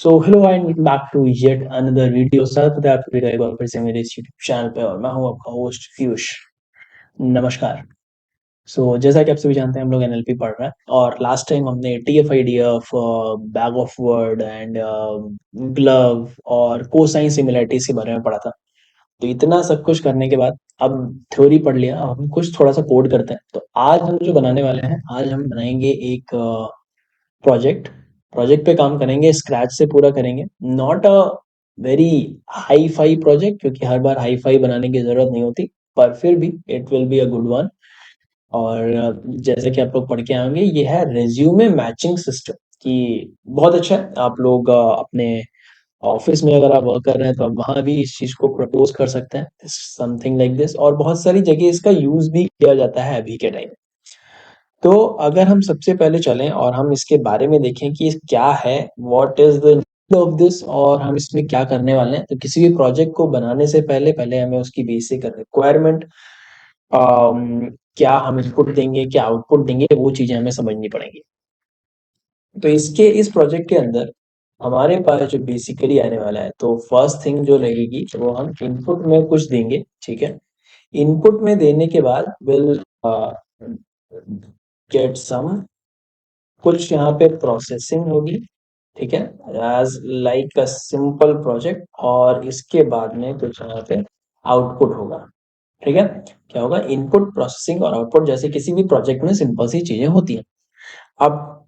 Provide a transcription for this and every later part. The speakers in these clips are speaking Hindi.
So hello and welcome back to yet another video. Sir आप एक बार फिर से मेरे इस यूट्यूब चैनल पे, और मैं हूं आपका होस्ट पीयूष। नमस्कार। जैसा कि आप सभी जानते हैं, हम लोग एनएलपी पढ़ रहे हैं, और लास्ट टाइम हमने TF IDF, bag of word and glove और कोसाइन सिमिलरिटीज के बारे में पढ़ा था। तो इतना सब कुछ करने के बाद अब थ्योरी पढ़ लिया, अब हम कुछ थोड़ा सा कोड करते हैं। तो आज हम जो बनाने वाले हैं, आज हम बनाएंगे एक प्रोजेक्ट प्रोजेक्ट पे काम करेंगे, स्क्रैच से पूरा करेंगे। Not a very hi fi project, क्योंकि हर बार हाई फाई बनाने की जरूरत नहीं होती, पर फिर भी it will be a good one. और जैसे कि आप लोग पढ़ के आएंगे, ये है रिज्यूमे मैचिंग सिस्टम। कि बहुत अच्छा है, आप लोग अपने ऑफिस में अगर आप वर्क कर रहे हैं तो आप वहां भी इस चीज को प्रपोज कर सकते हैं, समथिंग लाइक दिस। और बहुत सारी जगह इसका यूज भी किया जाता है अभी के टाइम। तो अगर हम सबसे पहले चलें और हम इसके बारे में देखें कि ये क्या है, what is the need of this, और हम इसमें क्या करने वाले हैं। तो किसी भी प्रोजेक्ट को बनाने से पहले पहले हमें उसकी बेसिक रिक्वायरमेंट, क्या हम इनपुट देंगे, क्या आउटपुट देंगे, वो चीजें हमें समझनी पड़ेंगी। तो इस प्रोजेक्ट के अंदर हमारे पास जो बेसिकली आने वाला है, तो फर्स्ट थिंग जो रहेगी वो हम इनपुट में कुछ देंगे। ठीक है, इनपुट में देने के बाद विल गेट सम, कुछ यहाँ पे प्रोसेसिंग होगी। ठीक है, as like a simple project, और इसके बाद में कुछ यहाँ पे आउटपुट होगा। ठीक है, क्या होगा? इनपुट, प्रोसेसिंग और आउटपुट, जैसे किसी भी प्रोजेक्ट में सिंपल सी चीजें होती हैं। अब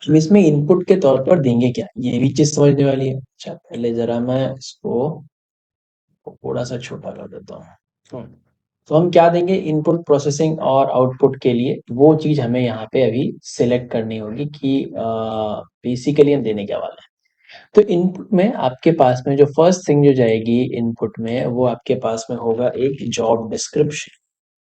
हम इसमें इनपुट के तौर पर देंगे क्या, ये भी चीज समझने वाली है। अच्छा, पहले जरा मैं इसको थोड़ा सा छोटा कर देता हूँ। तो हम क्या देंगे इनपुट, प्रोसेसिंग और आउटपुट के लिए, वो चीज हमें यहाँ पे अभी सिलेक्ट करनी होगी कि बेसिकली हम देने क्या वाले हैं। तो इनपुट में आपके पास में जो फर्स्ट थिंग जो जाएगी इनपुट में, वो आपके पास में होगा एक जॉब डिस्क्रिप्शन।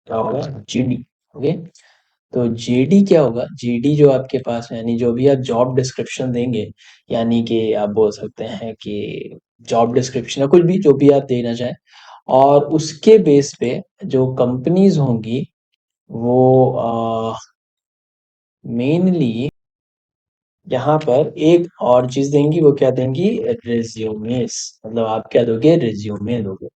क्या होगा? जीडी। ओके, तो जीडी क्या होगा? जीडी जो आपके पास है, यानी जो भी आप जॉब डिस्क्रिप्शन देंगे, यानी कि आप बोल सकते हैं कि जॉब डिस्क्रिप्शन या कुछ भी जो भी आप देना चाहें, और उसके बेस पे जो कंपनीज होंगी वो मेनली यहाँ पर एक और चीज देंगी। वो क्या देंगी? रिज्यूमेस। मतलब आप क्या दोगे? रिज्यूमे दोगे।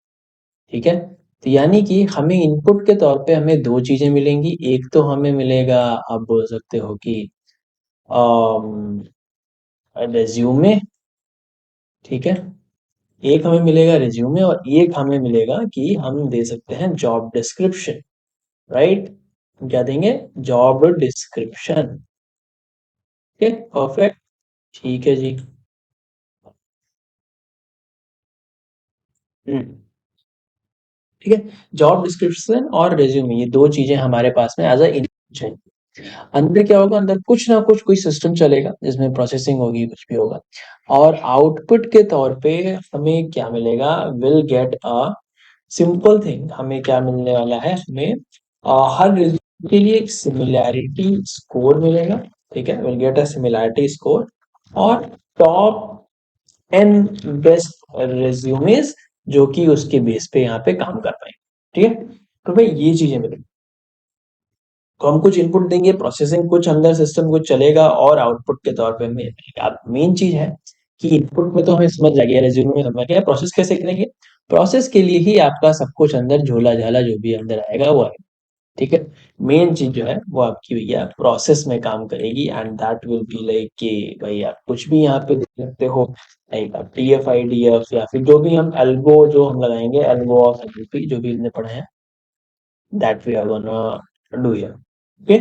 ठीक है, तो यानी कि हमें इनपुट के तौर पे हमें दो चीजें मिलेंगी। एक तो हमें मिलेगा, आप बोल सकते हो कि रिज्यूमे। ठीक है, एक हमें मिलेगा रिज्यूमे, और एक हमें मिलेगा कि हम दे सकते हैं जॉब डिस्क्रिप्शन। राइट, हम क्या देंगे? Job description. ठीक है, परफेक्ट। ठीक है जी। हम्म, ठीक है, जॉब डिस्क्रिप्शन और रिज्यूमे, ये दो चीजें हमारे पास में एज अ इनपुट चाहिए। अंदर क्या होगा? अंदर कुछ ना कुछ कोई सिस्टम चलेगा जिसमें प्रोसेसिंग होगी, कुछ भी होगा। और आउटपुट के तौर पे हमें क्या मिलेगा? Will get a simple thing. हमें क्या मिलने वाला है? हमें हर रिज्यूम के लिए एक सिमिलैरिटी स्कोर मिलेगा। ठीक है, will get a similarity score, और टॉप एन बेस्ट रिज्यूमेस जो कि उसके बेस पे यहाँ पे काम कर पाएंगे। ठीक है, तो भाई ये चीजें मिलेंगी। तो हम कुछ इनपुट देंगे, प्रोसेसिंग कुछ अंदर सिस्टम कुछ चलेगा, और आउटपुट के तौर पे हमें मिलेगा। अब मेन चीज है कि इनपुट में तो हमें समझ आ गया, रेज्यूमे में समझ गया, प्रोसेस कैसे करेंगे। प्रोसेस के लिए ही आपका सब कुछ अंदर झोला झाला जो भी अंदर आएगा वो आएगा। ठीक है, मेन चीज जो है वो आपकी भैया प्रोसेस में काम करेगी, and that will be like कि भाई आप कुछ भी यहाँ पे देख सकते हो, लाइक आप टीएफ आईडीएफ, या फिर जो भी हम एल्गो जो हम लगाएंगे, एल्गो ऑफ एनएलपी जो भी हमने पढ़े हैं, that we are gonna do here. Okay,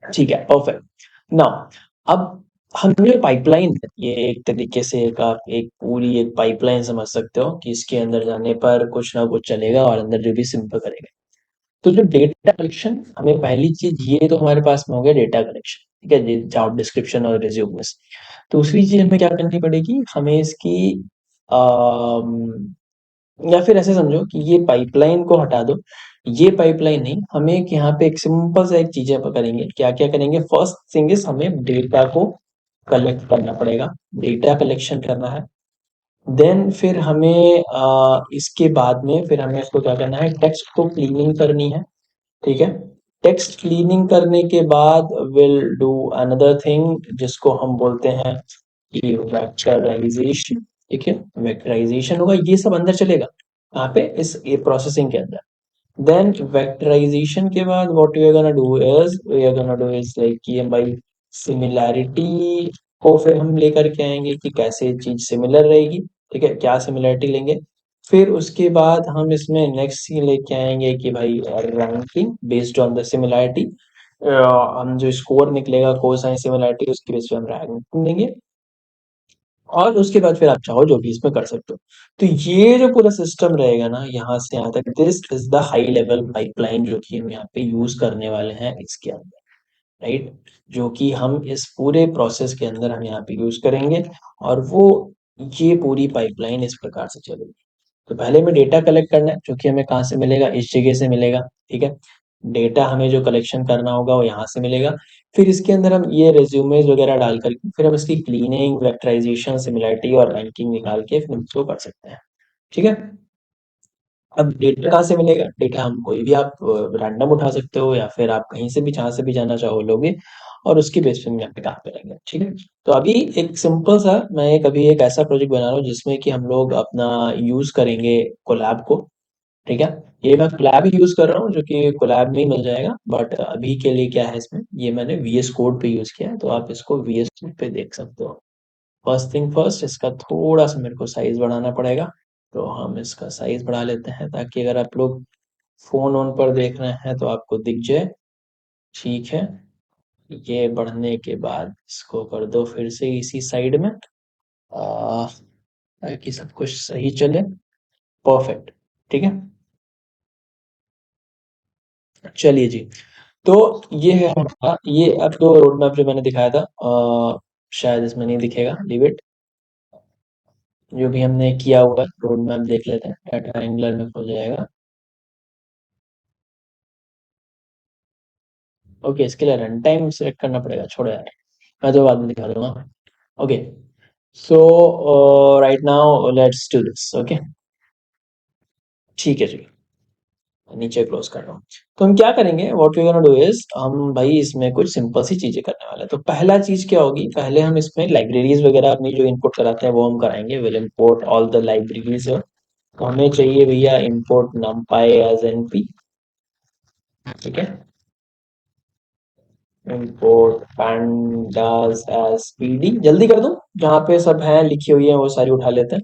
ठीक है, परफेक्ट। नाउ अब हम जो पाइपलाइन है, ये एक तरीके से एक आप एक पूरी एक पाइपलाइन समझ सकते हो कि इसके अंदर जाने पर कुछ ना कुछ चलेगा, और अंदर जो भी सिंपल करेगा। तो जो डेटा कलेक्शन, हमें पहली चीज ये तो हमारे पास में हो गया डेटा कलेक्शन। ठीक है, जॉब डिस्क्रिप्शन और रिज्यूम्स। दूसरी चीज हमें क्या करनी पड़ेगी? हमें इसकी या फिर ऐसे समझो कि ये पाइपलाइन को हटा दो। ये पाइपलाइन नहीं, हमें एक यहाँ पे एक सिंपल सा एक चीजें करेंगे। क्या क्या करेंगे? फर्स्ट थिंग इज हमें डेटा को कलेक्ट करना पड़ेगा, डेटा कलेक्शन करना है। देन फिर हमें इसके बाद में फिर हमें इसको क्या करना है? टेक्स्ट को क्लीनिंग करनी है। ठीक है, टेक्स्ट क्लीनिंग करने के बाद विल डू अनदर थिंग जिसको हम बोलते हैं कि वेक्टराइजेशन, ठीक है, वेक्टराइजेशन होगा, ये सब अंदर चलेगा यहाँ पे इस ये प्रोसेसिंग के अंदर। देन वेक्टराइजेशन के बाद what we are gonna do is like कि हम भाई सिमिलैरिटी को फिर हम लेकर के आएंगे कि कैसे चीज सिमिलर रहेगी, ठीक है, क्या सिमिलैरिटी लेंगे। फिर उसके बाद हम इसमें नेक्स्ट ये लेके आएंगे कि भाई ranking based on the similarity, हम जो स्कोर निकलेगा कोसाइन सिमिलैरिटी उसकी बेस पे हम रैंकिंग देंगे। और उसके बाद फिर आप चाहो जो भी इसमें कर सकते हो। तो ये जो पूरा सिस्टम रहेगा ना यहाँ से यहाँ तक, this is the high level pipeline जो कि हम यहाँ पे यूज करने वाले हैं इसके अंदर, राइट, जो कि हम इस पूरे प्रोसेस के अंदर हम यहाँ पे यूज करेंगे। और वो ये पूरी पाइपलाइन इस प्रकार से चलेगी। तो पहले में डेटा कलेक्ट करना है जो कि हमें कहाँ से मिलेगा, इस जगह से मिलेगा, ठीक है। डेटा हमें जो कलेक्शन करना होगा वो यहाँ से मिलेगा। फिर इसके अंदर हम ये रेज्यूमेज वगैरह डाल करके फिर हम इसकी क्लीनिंग, वेक्टराइजेशन, सिमिलैरिटी और रैंकिंग निकाल के फिर हम इसको कर सकते हैं, ठीक है। अब डेटा कहाँ से मिलेगा, डेटा हम कोई भी आप रैंडम उठा सकते हो या फिर आप कहीं से भी जहाँ से भी जाना चाहो लोगे, और उसकी बेस पे हम यहाँ पे काम करेंगे, ठीक है। तो अभी एक सिंपल सा मैं एक अभी एक ऐसा प्रोजेक्ट बना रहा हूँ जिसमें कि हम लोग अपना यूज करेंगे कोलैब को, ठीक है। ये मैं कोलैब ही यूज कर रहा हूँ जो कि कोलैब में ही मिल जाएगा, बट अभी के लिए क्या है इसमें, ये मैंने VS कोड पे यूज किया है, तो आप इसको VS कोड पे देख सकते हो। फर्स्ट थिंग फर्स्ट, इसका थोड़ा सा मेरे को साइज बढ़ाना पड़ेगा। तो हम इसका साइज बढ़ा लेते हैं ताकि अगर आप लोग फोन ऑन पर देख रहे हैं तो आपको दिख जाए, ठीक है। ये बढ़ने के बाद इसको कर दो फिर से इसी साइड में, ताकि सब कुछ सही चले, परफेक्ट, ठीक है। चलिए जी। तो ये है हमारा, ये अब तो रोड मैप जो मैंने दिखाया था, शायद इसमें नहीं दिखेगा, लीव इट। जो भी हमने किया हुआ है रोड मैप देख लेते हैं, डाटा एंगलर में हो जाएगा। ओके, इसके लिए रन टाइम सेलेक्ट करना पड़ेगा, छोड़ो यार, मैं तो बाद में दिखा दूंगा। Okay, so right now let's do this, okay, ठीक है जी। नीचे क्लोज कर रहा हूँ। तो हम क्या करेंगे, what we gonna do is, हम भाई इसमें कुछ सिंपल सी चीजें करने वाले हैं। तो पहला चीज क्या होगी, पहले हम इसमें लाइब्रेरीज वगैरह अपनी जो इनपुट कराते हैं वो हम कराएंगे, will import all the libraries. तो हमें चाहिए भैया इंपोर्ट numpy एज np, ठीक है, इंपोर्ट pandas एज pd, जल्दी कर दूं, जहाँ पे सब है लिखी हुई है वो सारी उठा लेते हैं।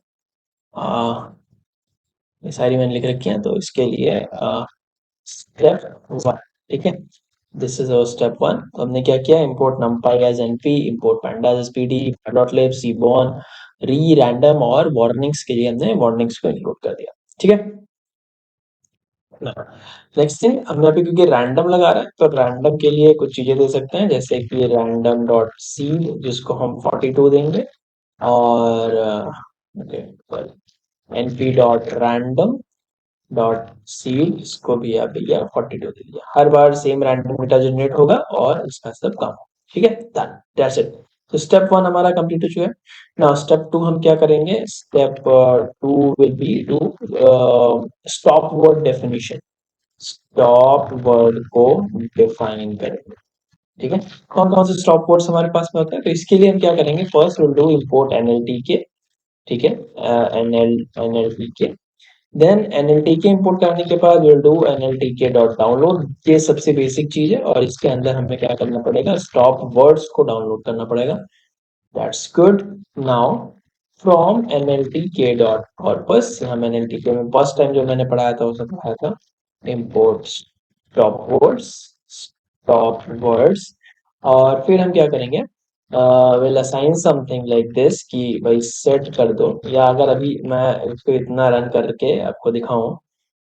आ, ये सारी मैंने लिख रखी है, तो इसके लिए स्टेप वन, ठीक है, this is our step one. तो हमने क्या किया, import numpy as np, import pandas as pd, lib, cborn, re random, और वार्निंग्स के लिए हमने वार्निंग्स को इंक्लूड कर दिया, ठीक है। नेक्स्ट थिंग, हम यहाँ पे क्योंकि रैंडम लगा रहे हैं तो रैंडम के लिए कुछ चीजें दे सकते हैं, जैसे कि रैंडम डॉट सी, जिसको हम 42 देंगे, और np dot random dot seed, इसको भी आप भैया 42 दे दीजिए। हर बार सेम रैंडम डेटा जनरेट होगा और इसका सब काम, ठीक है, डन, दैट्स इट। तो स्टेप वन हमारा कंप्लीट हो चुका है। नाउ स्टेप टू हम क्या करेंगे, step two will be to stop word definition, stop word को डिफाइन करेंगे, ठीक है। कौन कौन से स्टॉप वर्ड्स हमारे पास में होते हैं, तो इसके लिए हम क्या करेंगे, first will do import nltk, ठीक है, nltk। देन nltk इंपोर्ट करने के बाद will do nltk dot download, ये सबसे बेसिक चीज है, और इसके अंदर हमें क्या करना पड़ेगा, स्टॉप वर्ड्स को डाउनलोड करना पड़ेगा, that's good. Now from nltk dot corpus, हम nltk में फर्स्ट टाइम जो मैंने पढ़ाया था उसे पढ़ाया था, इंपोर्ट स्टॉप वर्ड्स, और फिर हम क्या करेंगे, will assign something like this कि भाई सेट कर दो, या अगर अभी मैं इसको इतना रन करके आपको दिखाऊं,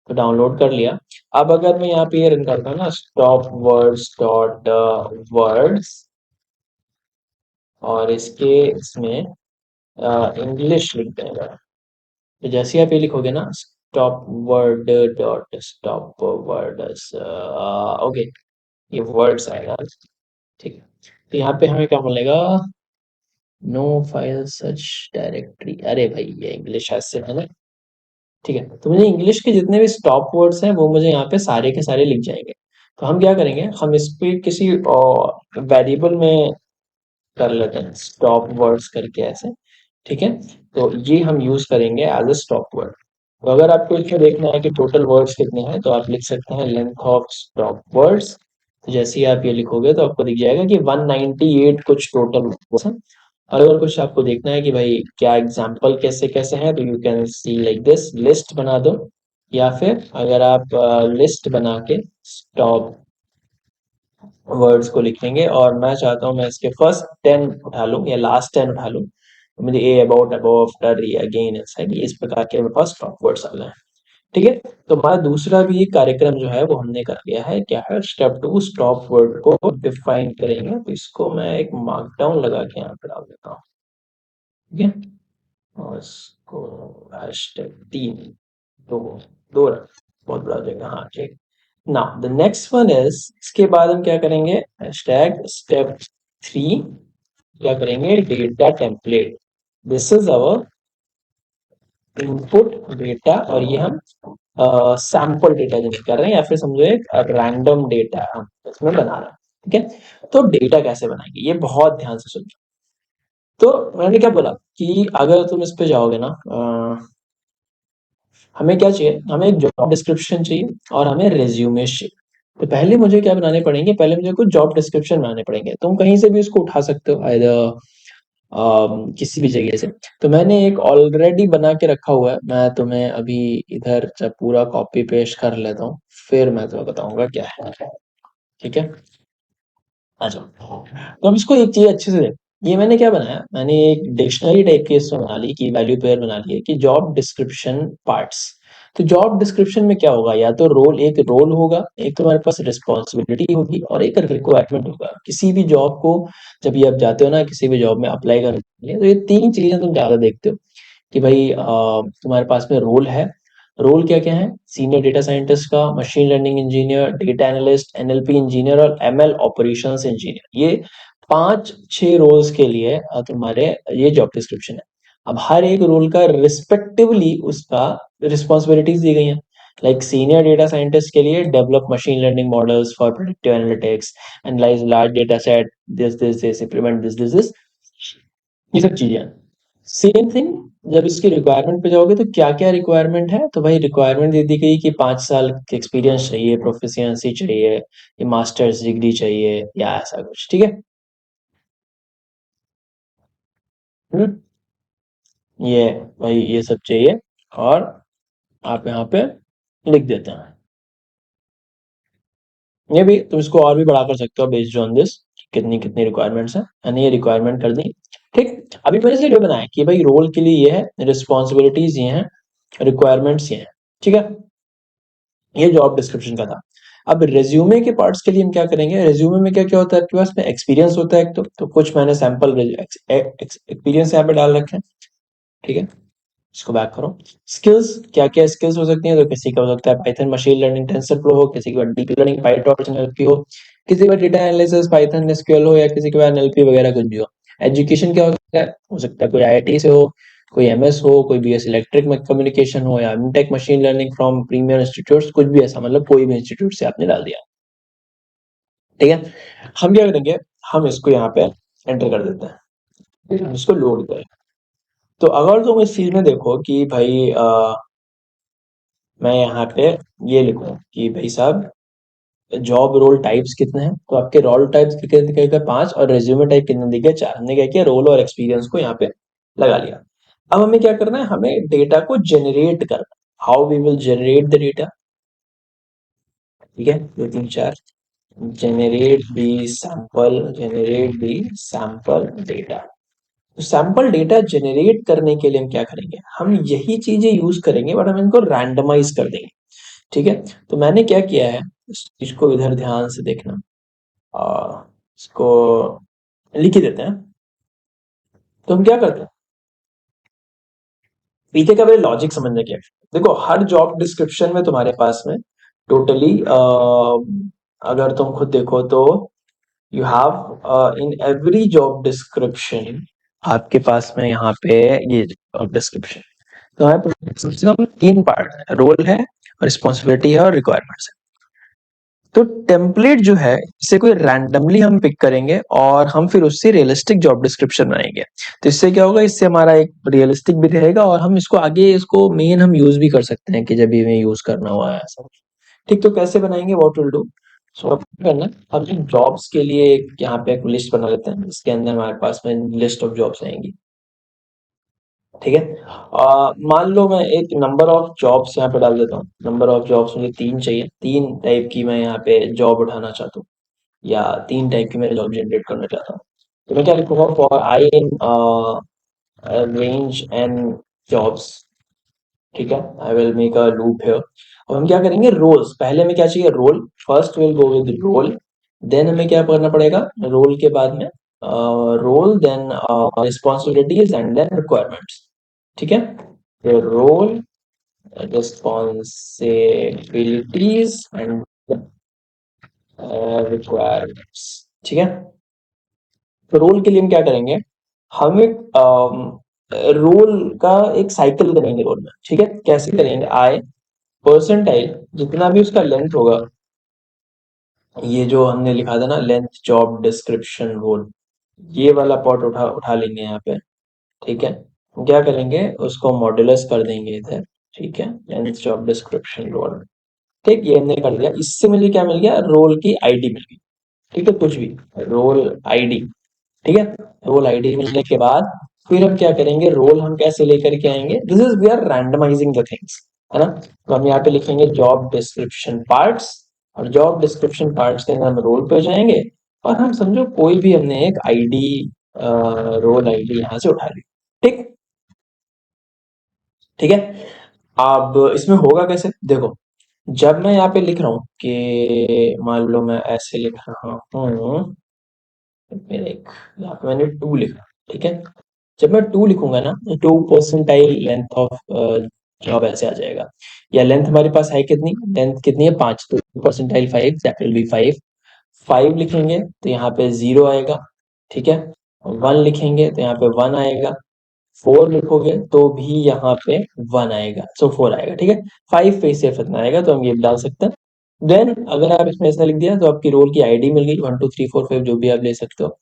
तो डाउनलोड कर लिया। अब अगर मैं यहाँ पे ये रन करता हूँ ना, स्टॉप वर्ड्स डॉट वर्ड्स, और इसके इसमें इंग्लिश लिख देगा, तो जैसे ही आप ये लिखोगे ना, stop word dot stop word, okay, ये वर्ड्स आएगा, ठीक है। तो यहाँ पे हमें क्या मिलेगा, नो फाइल सच डायरेक्टरी, अरे भाई ये इंग्लिश ऐसे है ना, ठीक है। तो मुझे इंग्लिश के जितने भी स्टॉप वर्ड्स हैं वो मुझे यहाँ पे सारे के सारे लिख जाएंगे। तो हम क्या करेंगे, हम इस पे किसी वेरिएबल में कर लेते हैं स्टॉप वर्ड्स करके ऐसे, ठीक है। तो ये हम यूज करेंगे एज अ स्टॉप वर्ड। तो अगर आपको इसमें देखना है कि टोटल वर्ड्स कितने हैं, तो आप लिख सकते हैं लेंथ ऑफ स्टॉप वर्ड्स। तो जैसे ही आप ये लिखोगे तो आपको दिख जाएगा कि 198 कुछ टोटल वर्ड्स हैं। और अगर कुछ आपको देखना है कि भाई क्या एग्जाम्पल कैसे कैसे हैं, तो you can see like this, list बना दो, या फिर अगर आप लिस्ट बना के स्टॉप वर्ड्स को लिखेंगे, और मैं चाहता हूँ मैं इसके फर्स्ट 10 उठा लूँ या लास्ट 10 उठा लूँ, तो मुझे a, about, above, after, again, inside, इस प्रकार के मेरे पास स्टॉप वर्ड्स आ गए हैं, ठीक है। तो हमारा दूसरा भी कार्यक्रम जो है वो हमने कर लिया है, क्या है, स्टेप 2 स्टॉप वर्ड को डिफाइन करेंगे। तो इसको मैं एक मार्कडाउन लगा के यहाँ पे डाल देता हूँ, ठीक है। और इसको हैशटैग 3 दो दो रख, बहुत बड़ा जगह, हाँ ठीक। Now the next one is, इसके बाद हम क्या करेंगे, हैशटैग स्टेप 3 क्या करेंगे, data template. This is our input data, और ये हम सैंपल डेटा जनरेट कर रहे हैं, या फिर समझो एक रैंडम डेटा हम इसमें बना रहे हैं, ठीक है। तो डेटा कैसे बनाएंगे, ये बहुत ध्यान से सुनिए। तो मैंने क्या बोला कि अगर तुम इस पे जाओगे ना, हमें क्या चाहिए, हमें एक जॉब डिस्क्रिप्शन चाहिए और हमें रेज्यूमे चाहिए। तो पहले मुझे क्या बनाने पड़ेंगे, पहले मुझे कुछ जॉब डिस्क्रिप्शन बनाने पड़ेंगे। तुम कहीं से भी उसको उठा सकते हो, आइदर किसी भी जगह से। तो मैंने एक ऑलरेडी बना के रखा हुआ है, मैं तुम्हें अभी इधर जब पूरा कॉपी पेस्ट कर लेता हूँ, फिर मैं तुम्हें बताऊंगा क्या है, ठीक है। आ जाओ। तो हम इसको एक चीज अच्छे से देख, ये मैंने क्या बनाया, मैंने एक डिक्शनरी टाइप की इसमें बना ली, की वैल्यू पेयर बना ली है कि जॉब डिस्क्रिप्शन पार्ट्स। तो जॉब डिस्क्रिप्शन में क्या होगा, या तो रोल, एक रोल होगा, एक तुम्हारे पास रिस्पॉन्सिबिलिटी होगी, और एक रिक्वायरमेंट होगा। किसी भी जॉब को जब ये आप जाते हो ना, किसी भी जॉब में अप्लाई करने के लिए, तो ये तीन चीजें तुम ज्यादा देखते हो कि भाई तुम्हारे पास में रोल है। रोल क्या क्या है, सीनियर डेटा साइंटिस्ट का, machine learning engineer, data analyst, NLP engineer, और एमएल ऑपरेशंस इंजीनियर। ये 5-6 रोल्स के लिए तुम्हारे ये जॉब डिस्क्रिप्शन है। अब हर एक रोल का रिस्पेक्टिवली उसका रिस्पॉन्सिबिलिटीज दी गई हैं। लाइक सीनियर डेटा साइंटिस्ट के लिए develop machine learning models for predictive analytics, analyse large data set, this implement this, ये सब चीजें। सेम थिंग, जब इसकी रिक्वायरमेंट पे जाओगे तो क्या क्या रिक्वायरमेंट है, तो भाई रिक्वायरमेंट दे दी गई कि 5 साल के एक्सपीरियंस चाहिए, प्रोफिशिएंसी चाहिए, ये मास्टर्स डिग्री चाहिए, या ऐसा कुछ, ठीक है। हम्म, ये भाई ये सब चाहिए, और आप यहाँ पे लिख देते हैं। ये भी तुम इसको और भी बड़ा कर सकते हो बेस्ड ऑन दिस, कितनी कितनी रिक्वायरमेंट्स है, मैंने ये रिक्वायरमेंट कर दी, ठीक। अभी मैंने इसलिए बनाया कि भाई रोल के लिए ये है, रिस्पॉन्सिबिलिटीज ये हैं, रिक्वायरमेंट्स ये हैं, ठीक है। ये जॉब डिस्क्रिप्शन का था। अब रिज्यूमे के पार्ट्स के लिए हम क्या करेंगे, रिज्यूमे में क्या क्या होता है आपके पास में, एक्सपीरियंस होता है एक तो कुछ मैंने सैंपल एक्सपीरियंस यहाँ पे डाल रखे हैं, ठीक है। इसको बैक करो। स्किल्स, क्या क्या स्किल्स हो सकती हैं, तो किसी का हो सकता है पाइथन, मशीन लर्निंग, टेंसरफ्लो हो, किसी के पास डीप लर्निंग, पाइटॉर्च, एनएलपी हो, किसी के पास डेटा एनालिसिस, पाइथन, एसक्यूएल हो, या किसी के पास एनएलपी वगैरह कुछ भी हो। एजुकेशन क्या हो सकता है कोई आईआईटी से हो, कोई एमएस हो, कोई बीएस इलेक्ट्रिक में कम्युनिकेशन हो, या MTech machine learning from premier institute, कुछ भी ऐसा, मतलब कोई भी इंस्टीट्यूट से आपने डाल दिया, ठीक है। हम क्या करेंगे, हम इसको यहाँ पे एंटर कर देते हैं, फिर हम इसको लोड करें। तो अगर तुम इस चीज में देखो कि भाई मैं यहाँ पे ये लिखूं कि भाई साहब जॉब रोल टाइप्स कितने हैं, तो आपके रोल टाइप्स कितने दिखेगा, 5, और रेज्यूमे टाइप कितने दिखे, 4। हमने क्या किया, रोल और एक्सपीरियंस को यहाँ पे लगा लिया। अब हमें क्या करना है, हमें डेटा को जनरेट करना। How we will generate the data, ठीक है, 2 3 4, जनरेट दी सैंपल डेटा। तो सैंपल डेटा जनरेट करने के लिए हम क्या करेंगे, हम यही चीजें यूज करेंगे, बट हम इनको रैंडमाइज कर देंगे, ठीक है। तो मैंने क्या किया है, इस चीज को इधर ध्यान से देखना, इसको लिख ही देते हैं। तो हम क्या करते हैं, पीछे का मेरे लॉजिक समझने के, देखो हर जॉब डिस्क्रिप्शन में तुम्हारे पास में टोटली अगर तुम खुद देखो तो you have in every job description, आपके पास में यहाँ पे ये जॉब डिस्क्रिप्शन, तो हमारे पास सबसे कम 3 पार्ट है, रोल है, रिस्पॉन्सिबिलिटी है, और रिक्वायरमेंट्स है। तो टेम्पलेट जो है इसे कोई रैंडमली हम पिक करेंगे और हम फिर उससे रियलिस्टिक जॉब डिस्क्रिप्शन बनाएंगे। तो इससे क्या होगा, इससे हमारा एक रियलिस्टिक भी रहेगा और हम इसको आगे इसको मेन हम यूज भी कर सकते हैं कि जब भी हमें यूज करना हुआ है ऐसा। ठीक, तो कैसे बनाएंगे, व्हाट विल डू, सो अब क्या करना, हम जॉब्स के लिए यहाँ पे एक लिस्ट बना लेते हैं, इसके अंदर हमारे पास में लिस्ट ऑफ जॉब्स आएंगी। ठीक है, मान लो मैं एक नंबर ऑफ जॉब्स यहाँ पे डाल देता हूँ। नंबर ऑफ जॉब्स मुझे 3 चाहिए, 3 टाइप की मैं यहाँ पे जॉब उठाना चाहता हूँ या 3 टाइप की मैं जॉब जनरेट करना चाहता हूँ। तो मैं क्या लिखूंगा, for I in range and jobs. ठीक है, I will make a loop here. अब हम क्या करेंगे, रोल्स, पहले में क्या चाहिए, role, first will go with role, then हमें क्या करना पड़ेगा, रोल के बाद में role, then responsibilities and then requirements. ठीक है, तो रोल, रिस्पॉन्सिबिलिटीज एंड रिक्वायरमेंट्स। ठीक है, तो रोल के लिए हम क्या करेंगे, हम एक रोल का एक साइकिल करेंगे रोल में। ठीक है, कैसे करेंगे, आई परसेंटाइल, जितना भी उसका लेंथ होगा, ये जो हमने लिखा था ना लेंथ जॉब डिस्क्रिप्शन रोल, ये वाला पार्ट उठा उठा लेंगे यहाँ पे। ठीक है, हम क्या करेंगे, उसको मॉड्यूलस कर देंगे इधर। ठीक है, लेंथ जॉब डिस्क्रिप्शन रोल। ठीक, ये हमने कर दिया, इससे मुझे क्या मिल गया, रोल की आईडी मिल गई। ठीक है, कुछ भी, रोल आईडी। ठीक है, रोल आईडी मिलने के बाद फिर हम क्या करेंगे, रोल हम कैसे लेकर के आएंगे, this is we are randomising the things, है ना। तो हम यहाँ पे लिखेंगे जॉब डिस्क्रिप्शन पार्ट्स, और जॉब डिस्क्रिप्शन पार्ट्स के अंदर हम रोल पे जाएंगे और हम समझो कोई भी हमने एक आईडी, रोल आईडी यहाँ से उठा ली। ठीक, ठीक है। अब इसमें होगा कैसे, देखो, जब मैं यहाँ पे लिख रहा हूँ कि मान लो मैं ऐसे लिख रहा हूँ, मेरे एक यहाँ पे मैंने 2 लिखा। ठीक है, जब मैं 2 लिखूंगा ना, 2 परसेंटाइल लेंथ ऑफ जॉब ऐसे आ जाएगा। या लेंथ हमारे पास है कितनी, लेंथ कितनी है, 5, तो परसेंटाइल 5, दैट विल बी 5। 5 लिखेंगे तो यहाँ पे 0 आएगा। ठीक है, 1 लिखेंगे तो यहाँ पे 1 आएगा। 4 लिखोगे तो भी यहाँ पे 1 आएगा, सो 4 आएगा। ठीक है, 5 पे सिर्फ इतना आएगा, तो हम ये भी डाल सकते हैं। देन अगर आप इसमें ऐसा लिख दिया तो आपकी रोल की आईडी मिल गई, 1 2 3 4 5 जो भी आप ले सकते हो।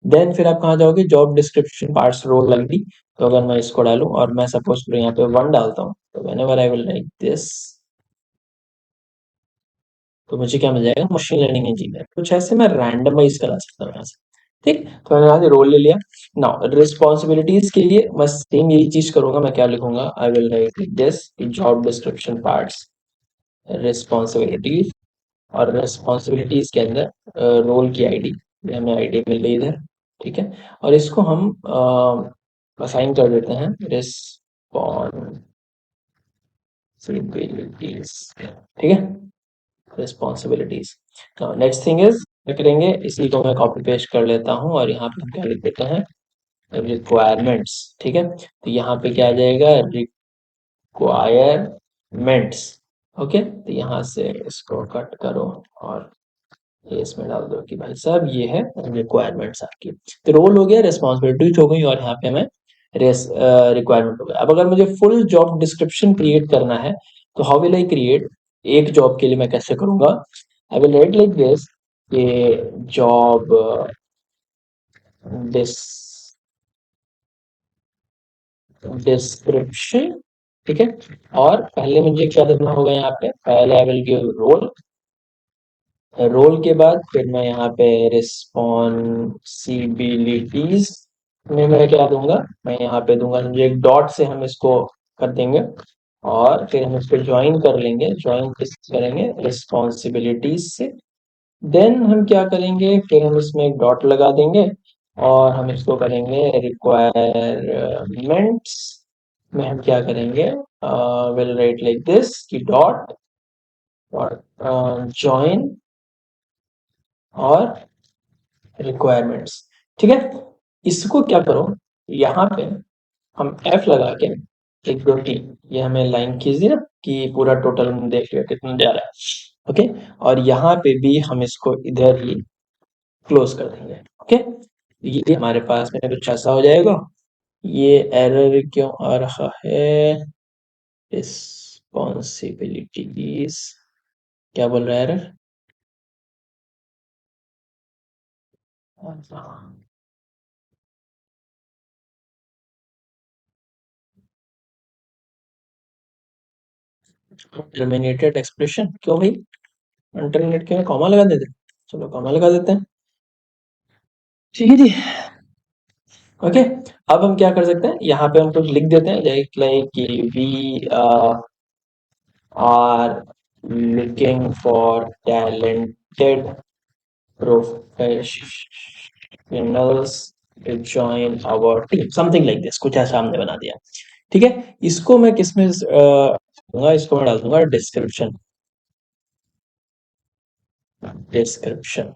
देन फिर आप कहाँ जाओगे, जॉब डिस्क्रिप्शन पार्ट्स रोल लग दी। तो अगर मैं इसको डालूं और मैं सपोज करूँ यहाँ पे 1 डालता हूँ, तो whenever I will right this, तो मुझे क्या मिल जाएगा, मशीन लर्निंग इंजीनियर। कुछ ऐसे मैं रैंडमाइज करा सकता हूँ यहाँ से। ठीक, तो मैंने यहाँ से रोल ले लिया। नाउ रिस्पॉन्सिबिलिटीज के लिए मैं सेम यही चीज करूंगा, मैं क्या लिखूंगा, आई will right this, job description parts, responsibilities, और रिस्पॉन्सिबिलिटीज के अंदर रोल की आईडी, हमें आईडी मिल गई इधर। ठीक है, और इसको हम असाइन कर देते हैं रिस्पॉन्सिबिलिटीज। ठीक है, रिस्पॉन्सिबिलिटीज। नेक्स्ट थिंग इज, क्या करेंगे, इसी को मैं कॉपी पेस्ट कर लेता हूँ और यहाँ पे हम क्या लिख देते हैं, रिक्वायरमेंट्स। ठीक है, तो यहाँ पे क्या आ जाएगा, रिक्वायरमेंट्स। ओके, तो यहाँ से इसको कट करो और ये इसमें डाल दो कि भाई साहब ये है रिक्वायरमेंट्स आपकी। तो रोल हो गया, रिस्पॉन्सिबिलिटीज हो गई, और यहाँ पे हमें रिक्वायरमेंट हो गया। अब अगर मुझे फुल जॉब डिस्क्रिप्शन क्रिएट करना है, तो हाउ विल आई क्रिएट, एक जॉब के लिए मैं कैसे करूंगा, आई विल राइट लाइक दिस, ये जॉब डिस डिस्क्रिप्शन। ठीक है, और पहले मुझे क्या देना होगा, यहाँ पे पहले I will give role, role के बाद फिर मैं यहाँ पे रिस्पॉन्सिबिलिटीज में मैं क्या दूंगा, मैं यहाँ पे दूंगा, मुझे एक डॉट से हम इसको कर देंगे और फिर हम इसको ज्वाइन कर लेंगे। ज्वाइन किस करेंगे, रिस्पॉन्सिबिलिटीज से। देन हम क्या करेंगे, फिर हम इसमें एक डॉट लगा देंगे और हम इसको करेंगे रिक्वायरमेंट्स में हम क्या करेंगे, विल राइट लाइक दिस कि डॉट ज्वाइन और रिक्वायरमेंट्स। ठीक है, इसको क्या करो, यहाँ पे हम एफ लगा के, 1 2 3, ये हमें लाइन खींच दी ना कि पूरा टोटल हम देख लिया कितना जा रहा है। ओके, और यहाँ पे भी हम इसको इधर ही क्लोज कर देंगे। ओके, ये हमारे पास में कुछ ऐसा हो जाएगा। ये एरर क्यों आ रहा है, रिस्पॉन्सिबिलिटीज, क्या बोल रहा है एरर, टर्मिनेटेड एक्सप्रेशन क्यों भाई? अल्टरनेट के में कॉमा लगा देते हैं। चलो कॉमा लगा देते हैं। ठीक है जी। ओके। अब हम क्या कर सकते हैं, यहाँ पे हम कुछ लिख देते हैं लाइक कि we are looking for talented professionals to join our team, something like this, कुछ ऐसा हमने बना दिया। ठीक है, इसको मैं किसमें दूंगा, इसको मैं डाल दूंगा डिस्क्रिप्शन। डिस्क्रिप्शन,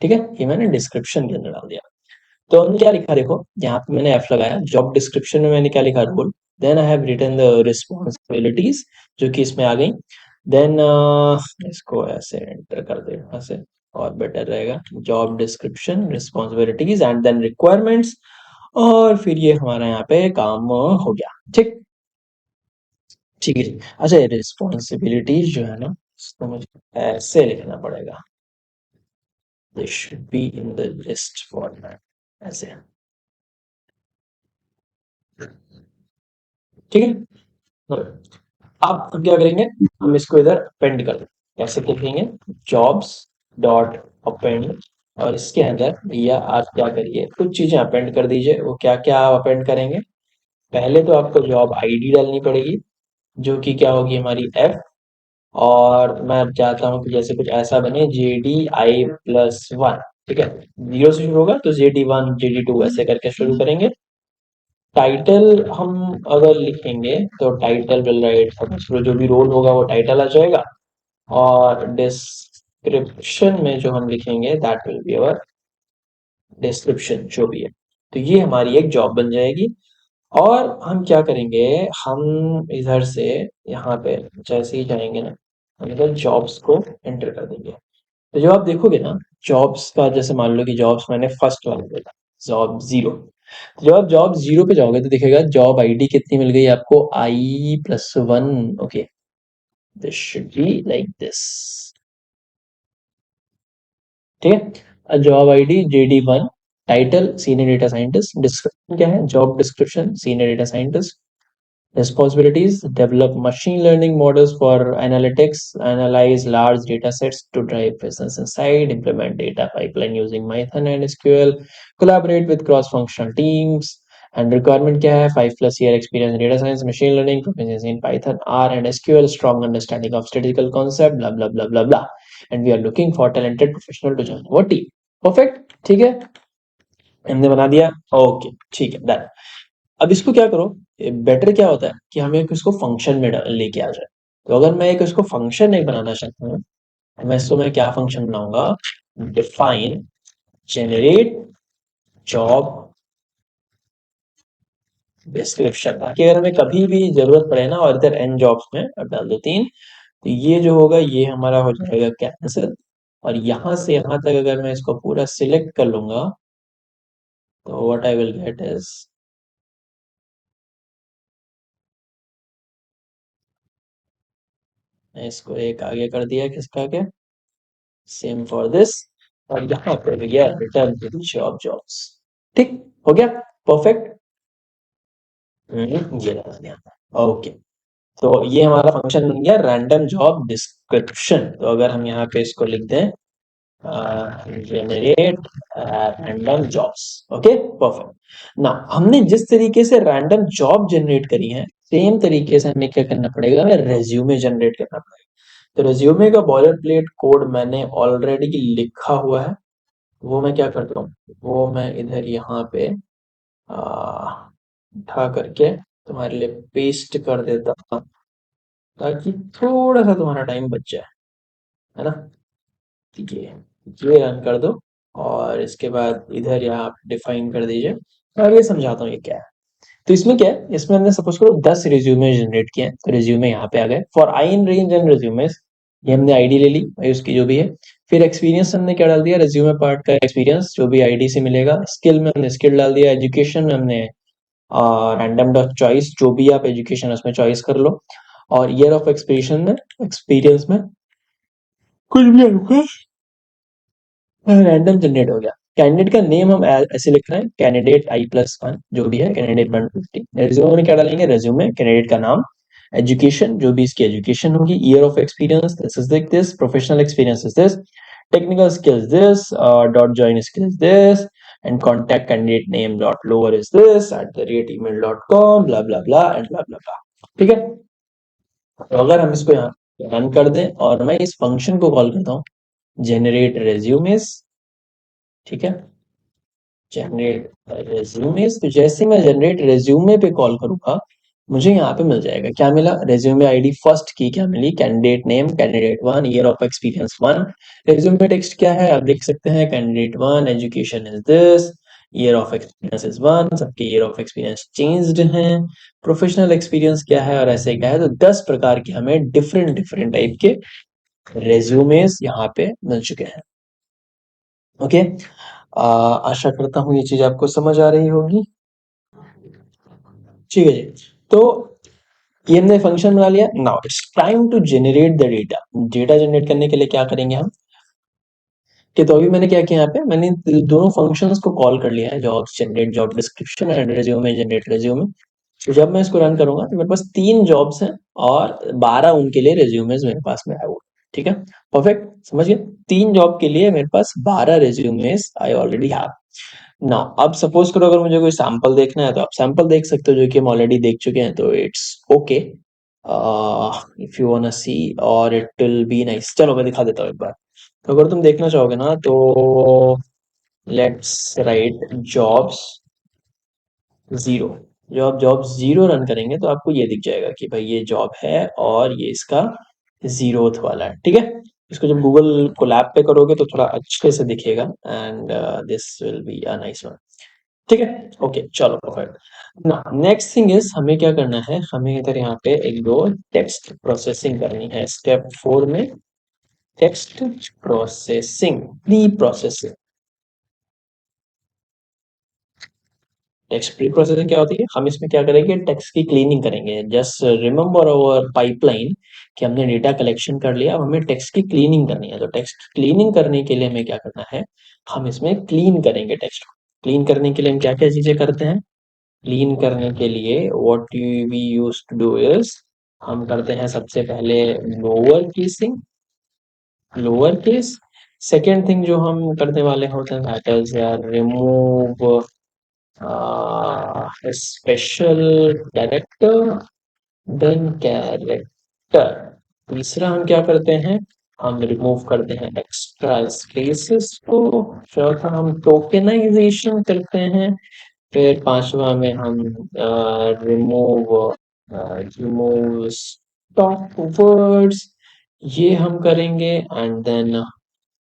ठीक है, ये मैंने डिस्क्रिप्शन के अंदर डाल दिया। तो हमने क्या लिखा, देखो यहाँ पे मैंने एफ लगाया, जॉब डिस्क्रिप्शन में मैंने क्या लिखा, role, then I have written the responsibilities जो कि इसमें आ गई, देन इसको ऐसे एंटर कर दे ऐसे और बेटर रहेगा, job description, responsibilities and then requirements, और फिर ये हमारा यहाँ पे काम हो गया। ठीक, ठीक है। अच्छा, रिस्पॉन्सिबिलिटीज जो है ना, इसको मुझे ऐसे लिखना पड़ेगा, this should be in the list format, ऐसे, ठीक है। अब हम क्या करेंगे, हम इसको इधर अपेंड कर देंगे, कैसे लिखेंगे, जॉब्स डॉट अपेंड, और इसके अंदर भैया आप क्या करिए, कुछ चीजें अपेंड कर दीजिए। वो क्या क्या आप अपेंड करेंगे, पहले तो आपको जॉब आईडी डालनी पड़ेगी, जो कि क्या होगी हमारी एफ, और मैं चाहता हूँ कि जैसे कुछ ऐसा बने JD i+1, ठीक है, जीरो से शुरू होगा तो JD1 JD2 ऐसे करके शुरू करेंगे। टाइटल हम अगर लिखेंगे तो टाइटल विल राइट, जो भी रोल होगा वो टाइटल आ जाएगा, और डिस्क्रिप्शन में जो हम लिखेंगे that will be our description, जो भी है। तो ये हमारी एक जॉब बन जाएगी। और हम क्या करेंगे, हम इधर से यहाँ पे जैसे ही जाएंगे ना, हम इधर जॉब्स को एंटर कर देंगे। तो जब आप देखोगे ना, जॉब्स का जैसे मान लो कि जॉब्स मैंने फर्स्ट वाला बोला, जॉब जीरो, जब आप जॉब जीरो पे जाओगे तो दिखेगा जॉब आईडी कितनी मिल गई आपको, I+1। Okay, this should be like this, ठीक है। Job ID JD1, title senior data scientist, description क्या है, job description senior data scientist, responsibilities, develop machine learning models for analytics, analyze large data sets to drive business insight, implement data pipeline using Python and SQL, collaborate with cross-functional teams, and requirement क्या है, 5+ year experience in data science, machine learning, proficiency in Python, R and SQL, strong understanding of statistical concept, blah blah blah blah blah, and we are looking for talented professional to join our team. Perfect, ठीक है, हमने बना दिया। ओके, ठीक है, डन। अब इसको क्या करो, बेटर क्या होता है कि हमें इसको फंक्शन में लेके आ जाए। तो अगर मैं एक इसको फंक्शन एक बनाना चाहता हूँ, मैं इसको मैं क्या फंक्शन बनाऊंगा, डिफाइन जेनरेट जॉब डिस्क्रिप्शन, ताकि अगर हमें कभी भी जरूरत पड़े ना, और इधर एन जॉब्स में अब डाल दो 3, तो ये जो होगा ये हमारा हो जाएगा कैंसिल। और यहां से यहां तक अगर मैं इसको पूरा सिलेक्ट कर लूंगा, तो what I will get is, इसको एक आगे कर दिया, किसका क्या, सेम फॉर दिस, और यहाँ पे भैया return to the job jobs. ठीक, हो गया, परफेक्ट। ये लगा दिया, ओके। तो ये हमारा फंक्शन बन गया रैंडम जॉब डिस्क्रिप्शन। तो अगर हम यहाँ पे इसको लिख दें, generate random jobs, okay, perfect. ना हमने जिस तरीके से रैंडम जॉब जनरेट करी है, सेम तरीके से हमें क्या करना पड़ेगा, हमें रेज्यूमे जनरेट करना पड़ेगा। तो रेज्यूमे का बॉयलर प्लेट कोड मैंने ऑलरेडी लिखा हुआ है, वो मैं क्या करता हूँ, वो मैं इधर यहाँ पे उठा करके तुम्हारे लिए पेस्ट कर देता हूँ, ताकि थोड़ा सा तुम्हारा टाइम बच जाए, है ना। ठीक है, ये रन कर दो, और इसके बाद इधर यहाँ डिफाइन कर दीजिए। अब ये समझाता हूँ ये क्या है। तो इसमें क्या है, इसमें हमने सपोज करो 10 रिज्यूमे जनरेट किए हैं, तो रिज्यूमे यहाँ पे आ गए, for I in range and resumes, ये हमने आईडी ले ली भाई उसकी जो भी है। फिर एक्सपीरियंस हमने क्या डाल दिया, रिज्यूमे पार्ट का एक्सपीरियंस जो भी आईडी से मिलेगा। स्किल में हमने स्किल डाल दिया, एजुकेशन में हमने रैंडम डॉट चॉइस, जो भी आप एजुकेशन उसमें चॉइस कर लो, और ईयर ऑफ एक्सपीरियंस में कुछ भी होगा, रैंडम जनरेट हो गया। कैंडिडेट का नेम हम ऐसे लिख रहे हैं, कैंडिडेट I+1 जो भी है, कैंडिडेट 150। रेज्यूमे में क्या डालेंगे, रेज्यूमे कैंडिडेट का नाम, एजुकेशन जो भी इसकी एजुकेशन होगी, year of experience this is like this, professional experience is this, technical skills this, dot join skills this, and contact candidate name dot lower is this @email.com blah blah blah and blah blah blah. ठीक है, तो अगर हम इसको यहाँ रन कर दें और मैं इस फंक्शन को कॉल करता हूँ, जेनरेट रेज्यूमेस, ठीक है, जनरेट रेज्यूमेस, तो जैसे मैं जनरेट रेज्यूमे पे कॉल करूंगा, मुझे यहाँ पे मिल जाएगा, क्या मिला, रेज्यूमे आईडी फर्स्ट की क्या मिली, candidate name candidate 1, year of experience 1, resume text क्या है आप देख सकते हैं, candidate 1 education is this, year of experience is 1, सबके ईयर ऑफ एक्सपीरियंस चेंज्ड हैं, प्रोफेशनल एक्सपीरियंस क्या है और ऐसे क्या है, तो 10 प्रकार के हमें डिफरेंट डिफरेंट टाइप के रेज्यूमेस यहाँ पे मिल चुके हैं। ओके, आशा करता हूँ ये चीज आपको समझ आ रही होगी। ठीक है जी, तो ये हमने फंक्शन बना लिया। Now it's time to generate the data. Data generate करने के लिए क्या करेंगे हम, कि तो अभी मैंने क्या किया, यहाँ पे मैंने दोनों फंक्शंस को कॉल कर लिया है, job generate job description and resume generate resume. तो जब मैं इसको रन करूंगा तो मेरे पास 3 जॉब्स हैं और 12 उनके लिए रेज्यूमेस मेरे पास में है वो। ठीक है, परफेक्ट, समझ गए, 3 जॉब के लिए मेरे पास 12 resumes I already have. Now अब सपोज करो अगर मुझे कोई सैंपल देखना है तो आप सैंपल देख सकते हो, जो कि हम ऑलरेडी देख चुके हैं, तो it's okay if you wanna see, और इट विल बी नाइस। चलो मैं दिखा देता हूँ एक बार। तो अगर तुम देखना चाहोगे ना, तो लेट्स राइट जॉब्स 0। जो आप जॉब 0 रन करेंगे तो आपको ये दिख जाएगा कि भाई ये जॉब है और ये इसका 0th वाला है। ठीक है, इसको जब गूगल कोलैब पे करोगे तो थोड़ा अच्छे से दिखेगा, and this will be a nice one. ठीक है, ओके, चलो परफेक्ट। ना नेक्स्ट थिंग इज, हमें क्या करना है, हमें इधर यहाँ पे एक दो टेक्स्ट प्रोसेसिंग करनी है, स्टेप 4 में text processing, pre processing. Text pre processing क्या होती है, हम इसमें क्या करेंगे, टेक्स्ट की क्लीनिंग करेंगे। जस्ट रिमेंबर अवर पाइपलाइन, कि हमने डेटा कलेक्शन कर लिया, अब हमें टेक्स्ट की क्लीनिंग करनी है। तो टेक्स्ट क्लीनिंग करने के लिए हमें क्या करना है, हम इसमें क्लीन करेंगे टेक्स्ट को। क्लीन करने के लिए हम क्या क्या चीजें करते हैं, क्लीन करने के लिए what we use to do is, हम करते हैं सबसे पहले lower casing, lower case. Second thing जो हम करने वाले होते हैं that is remove special character, then character. तीसरा हम क्या करते हैं, हम रिमूव करते हैं एक्स्ट्रा स्पेसेस को। चौथा हम टोकेनाइजेशन करते हैं। फिर पांचवा में हम रिमूव रिमूव स्टॉप वर्ड्स, ये हम करेंगे। एंड देन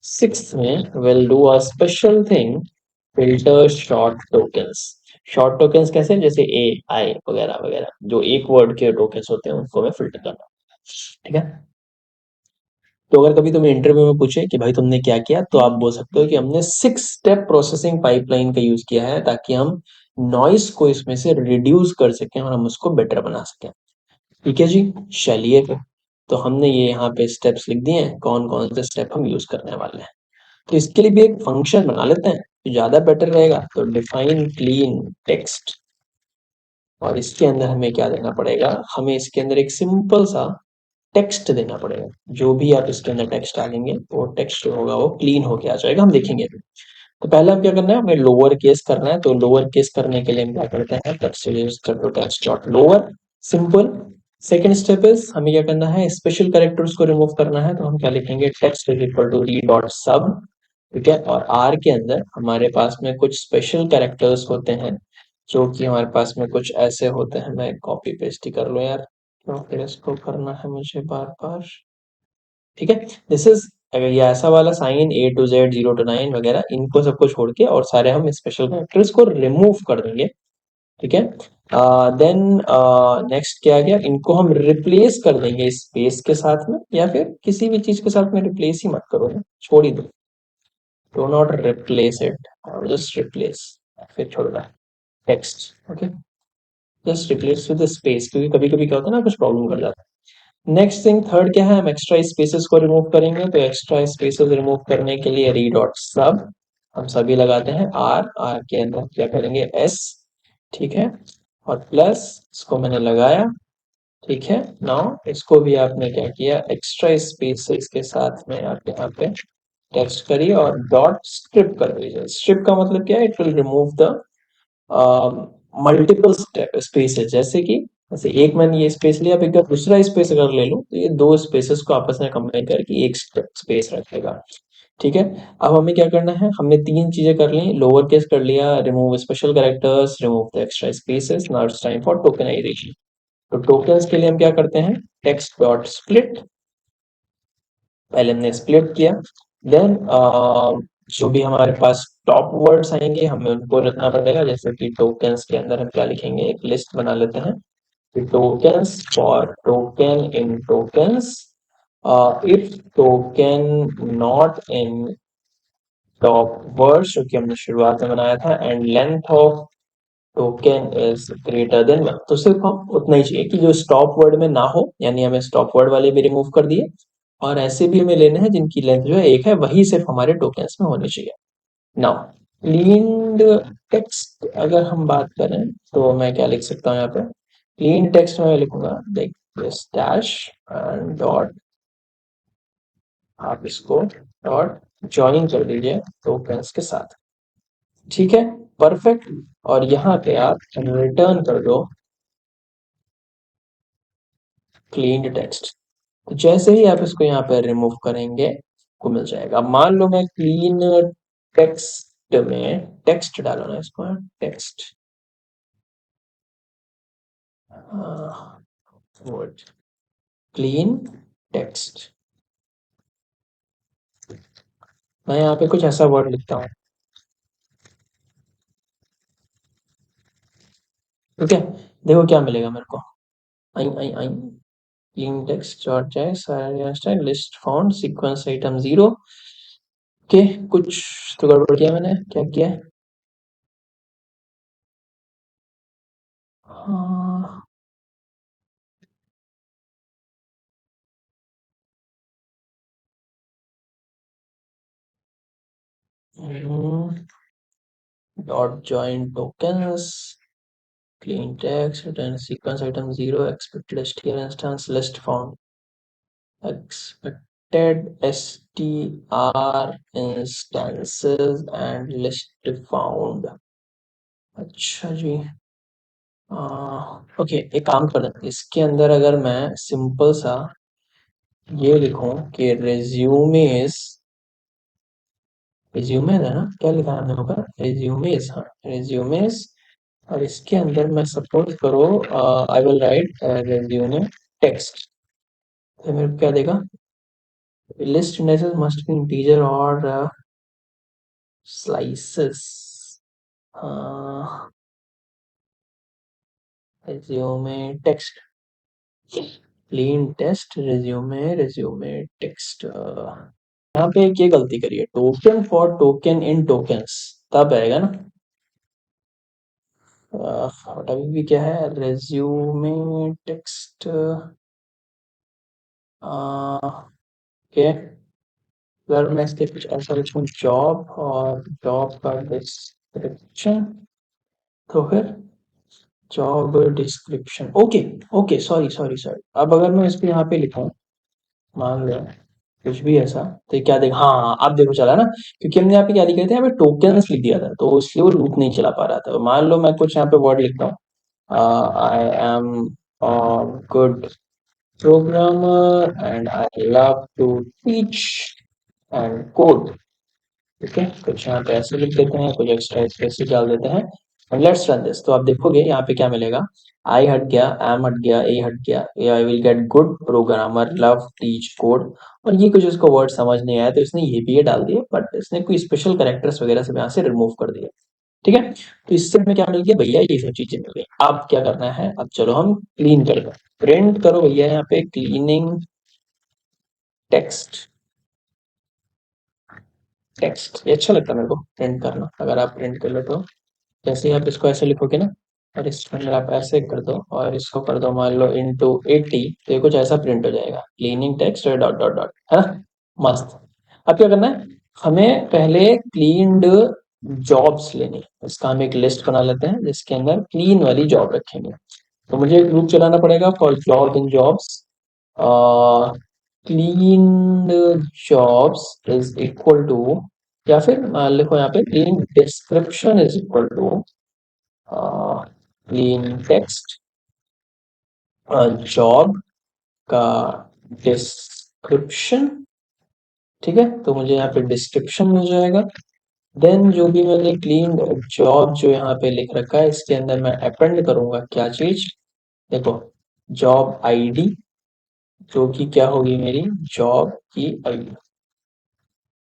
सिक्स्थ में will do a special thing, filter short tokens. Short tokens कैसे, जैसे ए आई वगैरह वगैरह, जो एक वर्ड के टोकन्स होते हैं उनको मैं फिल्टर करना। ठीक है, तो अगर कभी तुम्हें इंटरव्यू में पूछे कि भाई तुमने क्या किया, तो आप बोल सकते हो कि हमने 6 स्टेप प्रोसेसिंग पाइपलाइन का यूज किया है, ताकि हम नॉइस को इसमें से रिड्यूस कर सकें और हम उसको बेटर बना सकें। ठीक है जी, चलिए फिर, तो हमने ये यहाँ पे स्टेप्स लिख दिए हैं, कौन कौन से स्टेप हम यूज करने वाले हैं। तो इसके लिए भी एक फंक्शन बना लेते हैं, तो ज्यादा बेटर रहेगा। तो डिफाइन क्लीन टेक्स्ट, और इसके अंदर हमें क्या देना पड़ेगा, हमें इसके अंदर एक सिंपल सा टेक्स्ट देना पड़ेगा। जो भी आप इसके अंदर टेक्स्ट डालेंगे वो टेक्स्ट जो होगा वो क्लीन होके आ जाएगा, हम देखेंगे अभी। तो पहले हम क्या करना है, हमें लोअर केस करना है। तो लोअर केस करने के लिए हम क्या करते हैं, text dot lower, simple. Second step is, हमें क्या करना है, स्पेशल कैरेक्टर्स को रिमूव करना है। तो हम क्या लिखेंगे, text is equal to re dot sub. ठीक है, और आर के अंदर हमारे पास में कुछ स्पेशल कैरेक्टर्स होते हैं, जो कि हमारे पास में कुछ ऐसे होते हैं। मैं कॉपी पेस्ट ही कर लूं यार, तो फिर इसको करना है मुझे बार बार। ठीक है, दिस इज, अगर ये ऐसा वाला sign A to Z 0 to 9 वगैरह, इनको सबको छोड़ के और सारे हम स्पेशल कैरेक्टर्स को रिमूव कर देंगे। ठीक है, देन नेक्स्ट क्या गया, इनको हम रिप्लेस कर देंगे स्पेस के साथ में, या फिर किसी भी चीज के साथ में रिप्लेस ही मत करो ना, छोड़ ही दो, do not replace it, just replace, फिर छोड़ दो text. Okay, just replace with space, क्योंकि कभी कभी क्या होता है ना, कुछ प्रॉब्लम कर जाता है। नेक्स्ट थिंग थर्ड क्या है, हम एक्स्ट्रा स्पेसेस को रिमूव करेंगे। तो एक्स्ट्रा स्पेसेस रिमूव करने के लिए री डॉट सब हम सभी लगाते हैं, आर आर के अंदर क्या करेंगे, एस, ठीक है, और प्लस इसको मैंने लगाया, ठीक है। नाउ इसको भी आपने क्या किया, एक्स्ट्रा स्पेसेस के साथ में आप यहाँ पे टेक्स्ट करिए और डॉट स्ट्रिप कर दीजिए। स्ट्रिप का मतलब क्या है, it will remove the multiple spaces. जैसे एक मैंने ये स्पेस लिया, अब एक दूसरा स्पेस अगर ले लूं तो ये दो स्पेसेस को आपस में कंबाइन करके एक स्पेस रखेगा, ठीक है। अब हमें क्या करना है, हमने तीन चीजें कर ली, लोअर केस कर लिया, remove special characters, remove the extra spaces, now it's time for tokenisation. तो टोकन्स के लिए हम क्या करते हैं, टेक्स्ट डॉट स्प्लिट, पहले हमने स्प्लिट किया, देन जो भी हमारे पास टॉप वर्ड्स आएंगे हमें उनको रखना पड़ेगा। जैसे कि टोकन्स के अंदर हम क्या लिखेंगे, एक लिस्ट बना लेते हैं, tokens for token in tokens, if token not in top words जो कि हमने शुरुआत में बनाया था, and length of token is greater than 1। तो सिर्फ हम उतना ही चाहिए कि जो स्टॉप वर्ड में ना हो, यानी हमें स्टॉप वर्ड वाले भी रिमूव कर दिए, और ऐसे भी हमें लेने हैं जिनकी लेंथ जो है एक है, वही सिर्फ हमारे टोकन्स में होनी चाहिए। नाउ क्लीन्ड टेक्स्ट अगर हम बात करें तो मैं क्या लिख सकता हूँ यहाँ पे, क्लीन टेक्स्ट में मैं लिखूंगा like this dash and dot, आप इसको डॉट ज्वाइन कर दीजिए टोकन्स के साथ, ठीक है, परफेक्ट। और यहाँ पे आप रिटर्न कर दो क्लीन टेक्स्ट। तो जैसे ही आप इसको यहाँ पे रिमूव करेंगे को मिल जाएगा। अब मान लो मैं क्लीन टेक्स्ट में टेक्स्ट डालो ना, इसको टेक्स्ट वर्ड क्लीन टेक्स्ट, मैं यहाँ पे कुछ ऐसा वर्ड लिखता हूँ, ठीक है। देखो क्या मिलेगा मेरे को, आई आई आई क्लीन टेक्स्ट डॉट जय list found sequence item 0। Okay, कुछ तो गड़बड़ किया मैंने, क्या किया, dot join tokens clean text return sequence item 0 expected str instance list found expected str instances and list found। अच्छा जी, ओके, एक काम कर देते हैं, इसके अंदर अगर मैं सिंपल सा ये लिखूं कि रेज्यूमेस, रेज्यूमे है ना, क्या लिखा है हमने ऊपर, रेज्यूमेस, हाँ रेज्यूमेस। और इसके अंदर मैं सपोज करो I will write resume text, तो मेरे को क्या देगा, list indexes must be integer और slices, resume text, clean test resume resume text. यहाँ पे एक ये गलती करी है, token for token in tokens तब आएगा ना, बट अभी भी क्या है, रिज्यूमे टेक्स्ट, ओके। अगर मैं इसके कुछ ऐसा लिखूं, जॉब और जॉब का डिस्क्रिप्शन, तो फिर job description, okay, okay, sorry sorry sorry. अब अगर मैं इसको यहाँ पे लिखूं, मान लो कुछ भी ऐसा, तो ये क्या देख, हाँ हाँ, अब देखो चला ना, क्योंकि हमने यहाँ पे क्या लिखे थे, यहाँ पे टोकन्स लिख दिया था, तो इसलिए वो लूप नहीं चला पा रहा था। मान लो मैं कुछ यहाँ पे वर्ड लिखता हूँ, I am good programmer and I love to teach and code, ठीक है, कुछ यहाँ पे ऐसे लिख देते हैं, कुछ एक्स्ट्रा स्पेस डाल देते हैं, एंड लेट्स रन दिस। तो आप देखोगे यहाँ पे क्या मिलेगा, आई हट गया, एम हट गया, ए हट गया, I will get good programmer love teach code. और ये कुछ उसको वर्ड समझ नहीं आया तो इसने ये भी ये डाल दिए, बट इसने कोई स्पेशल कैरेक्टर्स वगैरह सब यहाँ से रिमूव कर दिया, ठीक है। तो इससे हमें क्या मिल गया भैया, ये सब चीजें मिल गई। अब क्या करना है, अब चलो हम क्लीन कर लो, प्रिंट करो भैया यहाँ पे क्लीनिंग टेक्स्ट, टेक्स्ट ये अच्छा लगता है मेरे को प्रिंट करना, अगर आप प्रिंट कर लो तो जैसे ही आप इसको ऐसे लिखोगे ना, और इसको अंदर आप ऐसे कर दो और इसको कर दो मान लो इंटू 80, तो ये कुछ ऐसा प्रिंट हो जाएगा, क्लीनिंग टेक्स्ट और डॉट डॉट डॉट, है ना? मस्त। अब क्या करना है, हमें पहले क्लीन्ड जॉब्स लेनी है। इसका हम एक लिस्ट बना लेते हैं जिसके अंदर क्लीन वाली जॉब रखेंगे। तो मुझे एक लूप चलाना पड़ेगा for job in jobs, clean jobs is equal to, या फिर लिखो यहाँ पे clean description is equal to clean text job का डिस्क्रिप्शन। ठीक है, तो मुझे यहाँ पे डिस्क्रिप्शन मिल जाएगा। देन जो भी मैंने क्लीन जॉब जो यहाँ पे लिख रखा है इसके अंदर मैं अपेंड करूंगा क्या चीज, देखो, जॉब आईडी, जो कि क्या होगी मेरी जॉब की आईडी,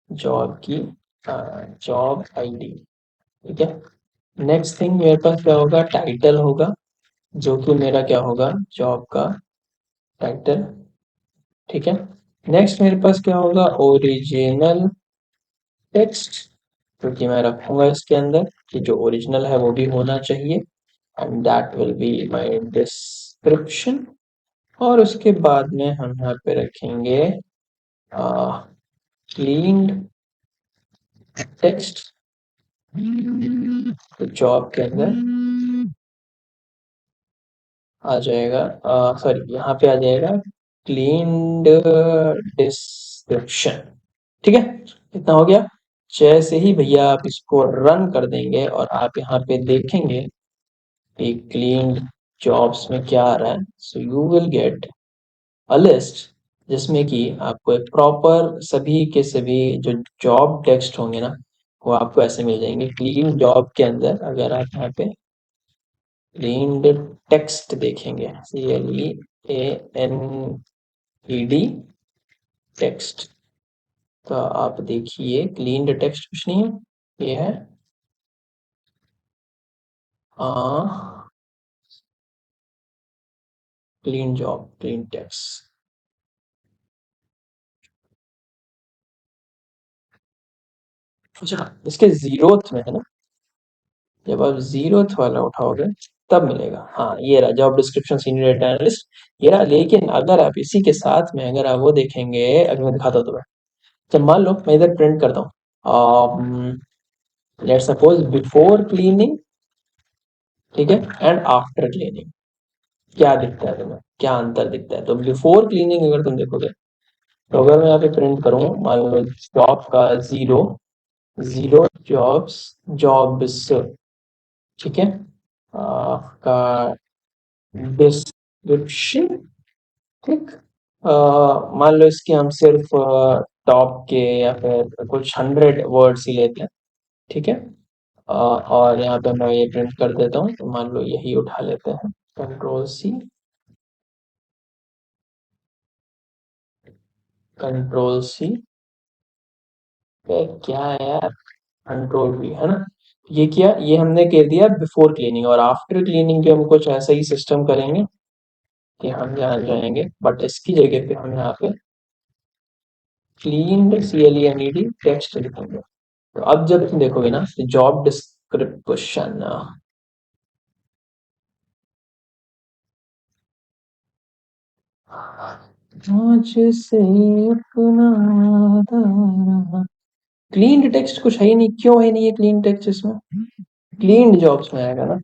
जॉब की जॉब आईडी। ठीक है, नेक्स्ट थिंग मेरे पास क्या होगा, टाइटल होगा, जो कि मेरा क्या होगा, जॉब का टाइटल। ठीक है, नेक्स्ट मेरे पास क्या होगा, ओरिजिनल टेक्स्ट, क्योंकि मैं रखूंगा इसके अंदर कि जो ओरिजिनल है वो भी होना चाहिए, and that will be my description. और उसके बाद में हम यहाँ पे रखेंगे क्लीन्ड टेक्स्ट, तो जॉब के अंदर आ जाएगा, सॉरी यहाँ पे आ जाएगा क्लीन्ड डिस्क्रिप्शन। ठीक है, इतना हो गया। जैसे ही भैया आप इसको रन कर देंगे और आप यहाँ पे देखेंगे कि क्लीन जॉब्स में क्या आ रहा है, so you will get a list जिसमें कि आपको एक प्रॉपर सभी के सभी जो जॉब टेक्स्ट होंगे ना, वो आपको ऐसे मिल जाएंगे क्लीन जॉब के अंदर। अगर आप यहाँ पे क्लीन टेक्स्ट देखेंगे, CLEANED टेक्स्ट, तो आप देखिए क्लीन टेक्स्ट कुछ नहीं है, ये है क्लीन जॉब क्लीन टेक्स्ट। अच्छा, इसके जीरोथ में है ना, जब आप जीरोथ वाला उठाओगे तब मिलेगा। हाँ, ये रहा job description senior data analyst, ये रहा। लेकिन अगर आप इसी के साथ में अगर आप वो देखेंगे, अगर मैं दिखाता हूँ तुम्हें, जब मान लो मैं इधर प्रिंट करता हूँ, लेट्स सपोज बिफोर क्लीनिंग, ठीक है, एंड आफ्टर क्लीनिंग, क्या दिखता है तुम्हें, क्या अंतर दिखता है? तो बिफोर क्लीनिंग अगर तुम देखोगे, तो अगर मैं यहाँ पे प्रिंट करूँ मान लो जॉब का जीरो, जीरो जॉब्स, जॉब्स, ठीक है, का डिस्क्रिप्शन, ठीक, मान लो इसके हम सिर्फ टॉप के या फिर कुछ 100 वर्ड्स ही लेते हैं। ठीक है, और यहाँ पे मैं ये प्रिंट कर देता हूँ, तो मान लो यही उठा लेते हैं, कंट्रोल C, कंट्रोल C, क्या है यार, कंट्रोल V, है ना? ये किया, ये हमने कह दिया बिफोर क्लीनिंग, और आफ्टर क्लीनिंग भी हम कुछ ऐसा ही सिस्टम करेंगे कि हम यहाँ जाएंगे, बट इसकी जगह पे हम यहाँ पे क्लीन CLEANED टेक्स्ट लिखेंगे। तो अब जब तुम देखोगे ना जॉब डिस्क्रिप्शन, मुझसे अपना वादा रहा, क्लीन टेक्स्ट कुछ है ही नहीं, क्यों है नहीं ये क्लीन टेक्स्ट इसमें? क्लीन जॉब्स में आएगा ना।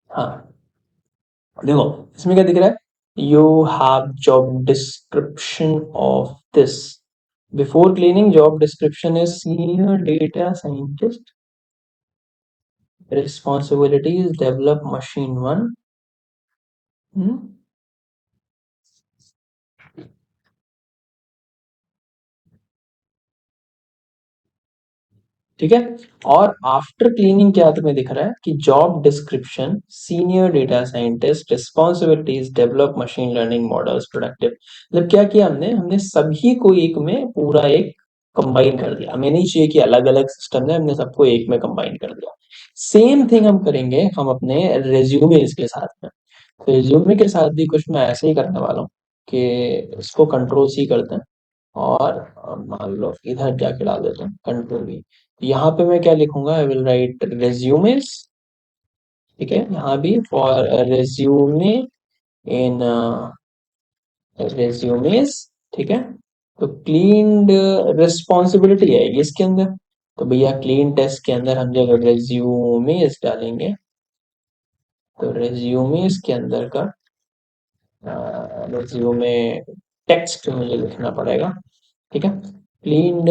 हाँ, देखो इसमें क्या दिख रहा है, you have job description of this, before cleaning job description is senior data scientist, responsibilities develop machine one। ठीक है, और आफ्टर क्लीनिंग क्या तुम्हें दिख रहा है कि job description senior data scientist, responsibilities develop machine learning models, productive. मतलब क्या किया हमने, हमने सभी को एक में पूरा एक कंबाइन कर दिया। हमें नहीं चाहिए कि अलग अलग सिस्टम है, हमने सबको एक में कंबाइन कर दिया। सेम थिंग हम करेंगे हम अपने रेज्यूमे के साथ में। तो रेज्यूमे के साथ भी कुछ मैं ऐसे ही करने वाला हूँ कि इसको कंट्रोल C करते हैं, और मान लो इधर जाके डाल देता हूँ कंट्रोल V। यहाँ पे मैं क्या लिखूंगा, आई विल राइट रेज्यूमेस। ठीक है, यहाँ भी फॉर रेज्यूमे इन रेज्यूमेस। ठीक है, तो क्लीन रिस्पॉन्सिबिलिटी आएगी इसके अंदर। तो भैया क्लीन टेस्ट के अंदर हम जब रेज्यूमेस डालेंगे, तो रेज्यूमेस के अंदर का रेज्यूमे टेक्स्ट मुझे लिखना पड़ेगा। ठीक है, क्लीन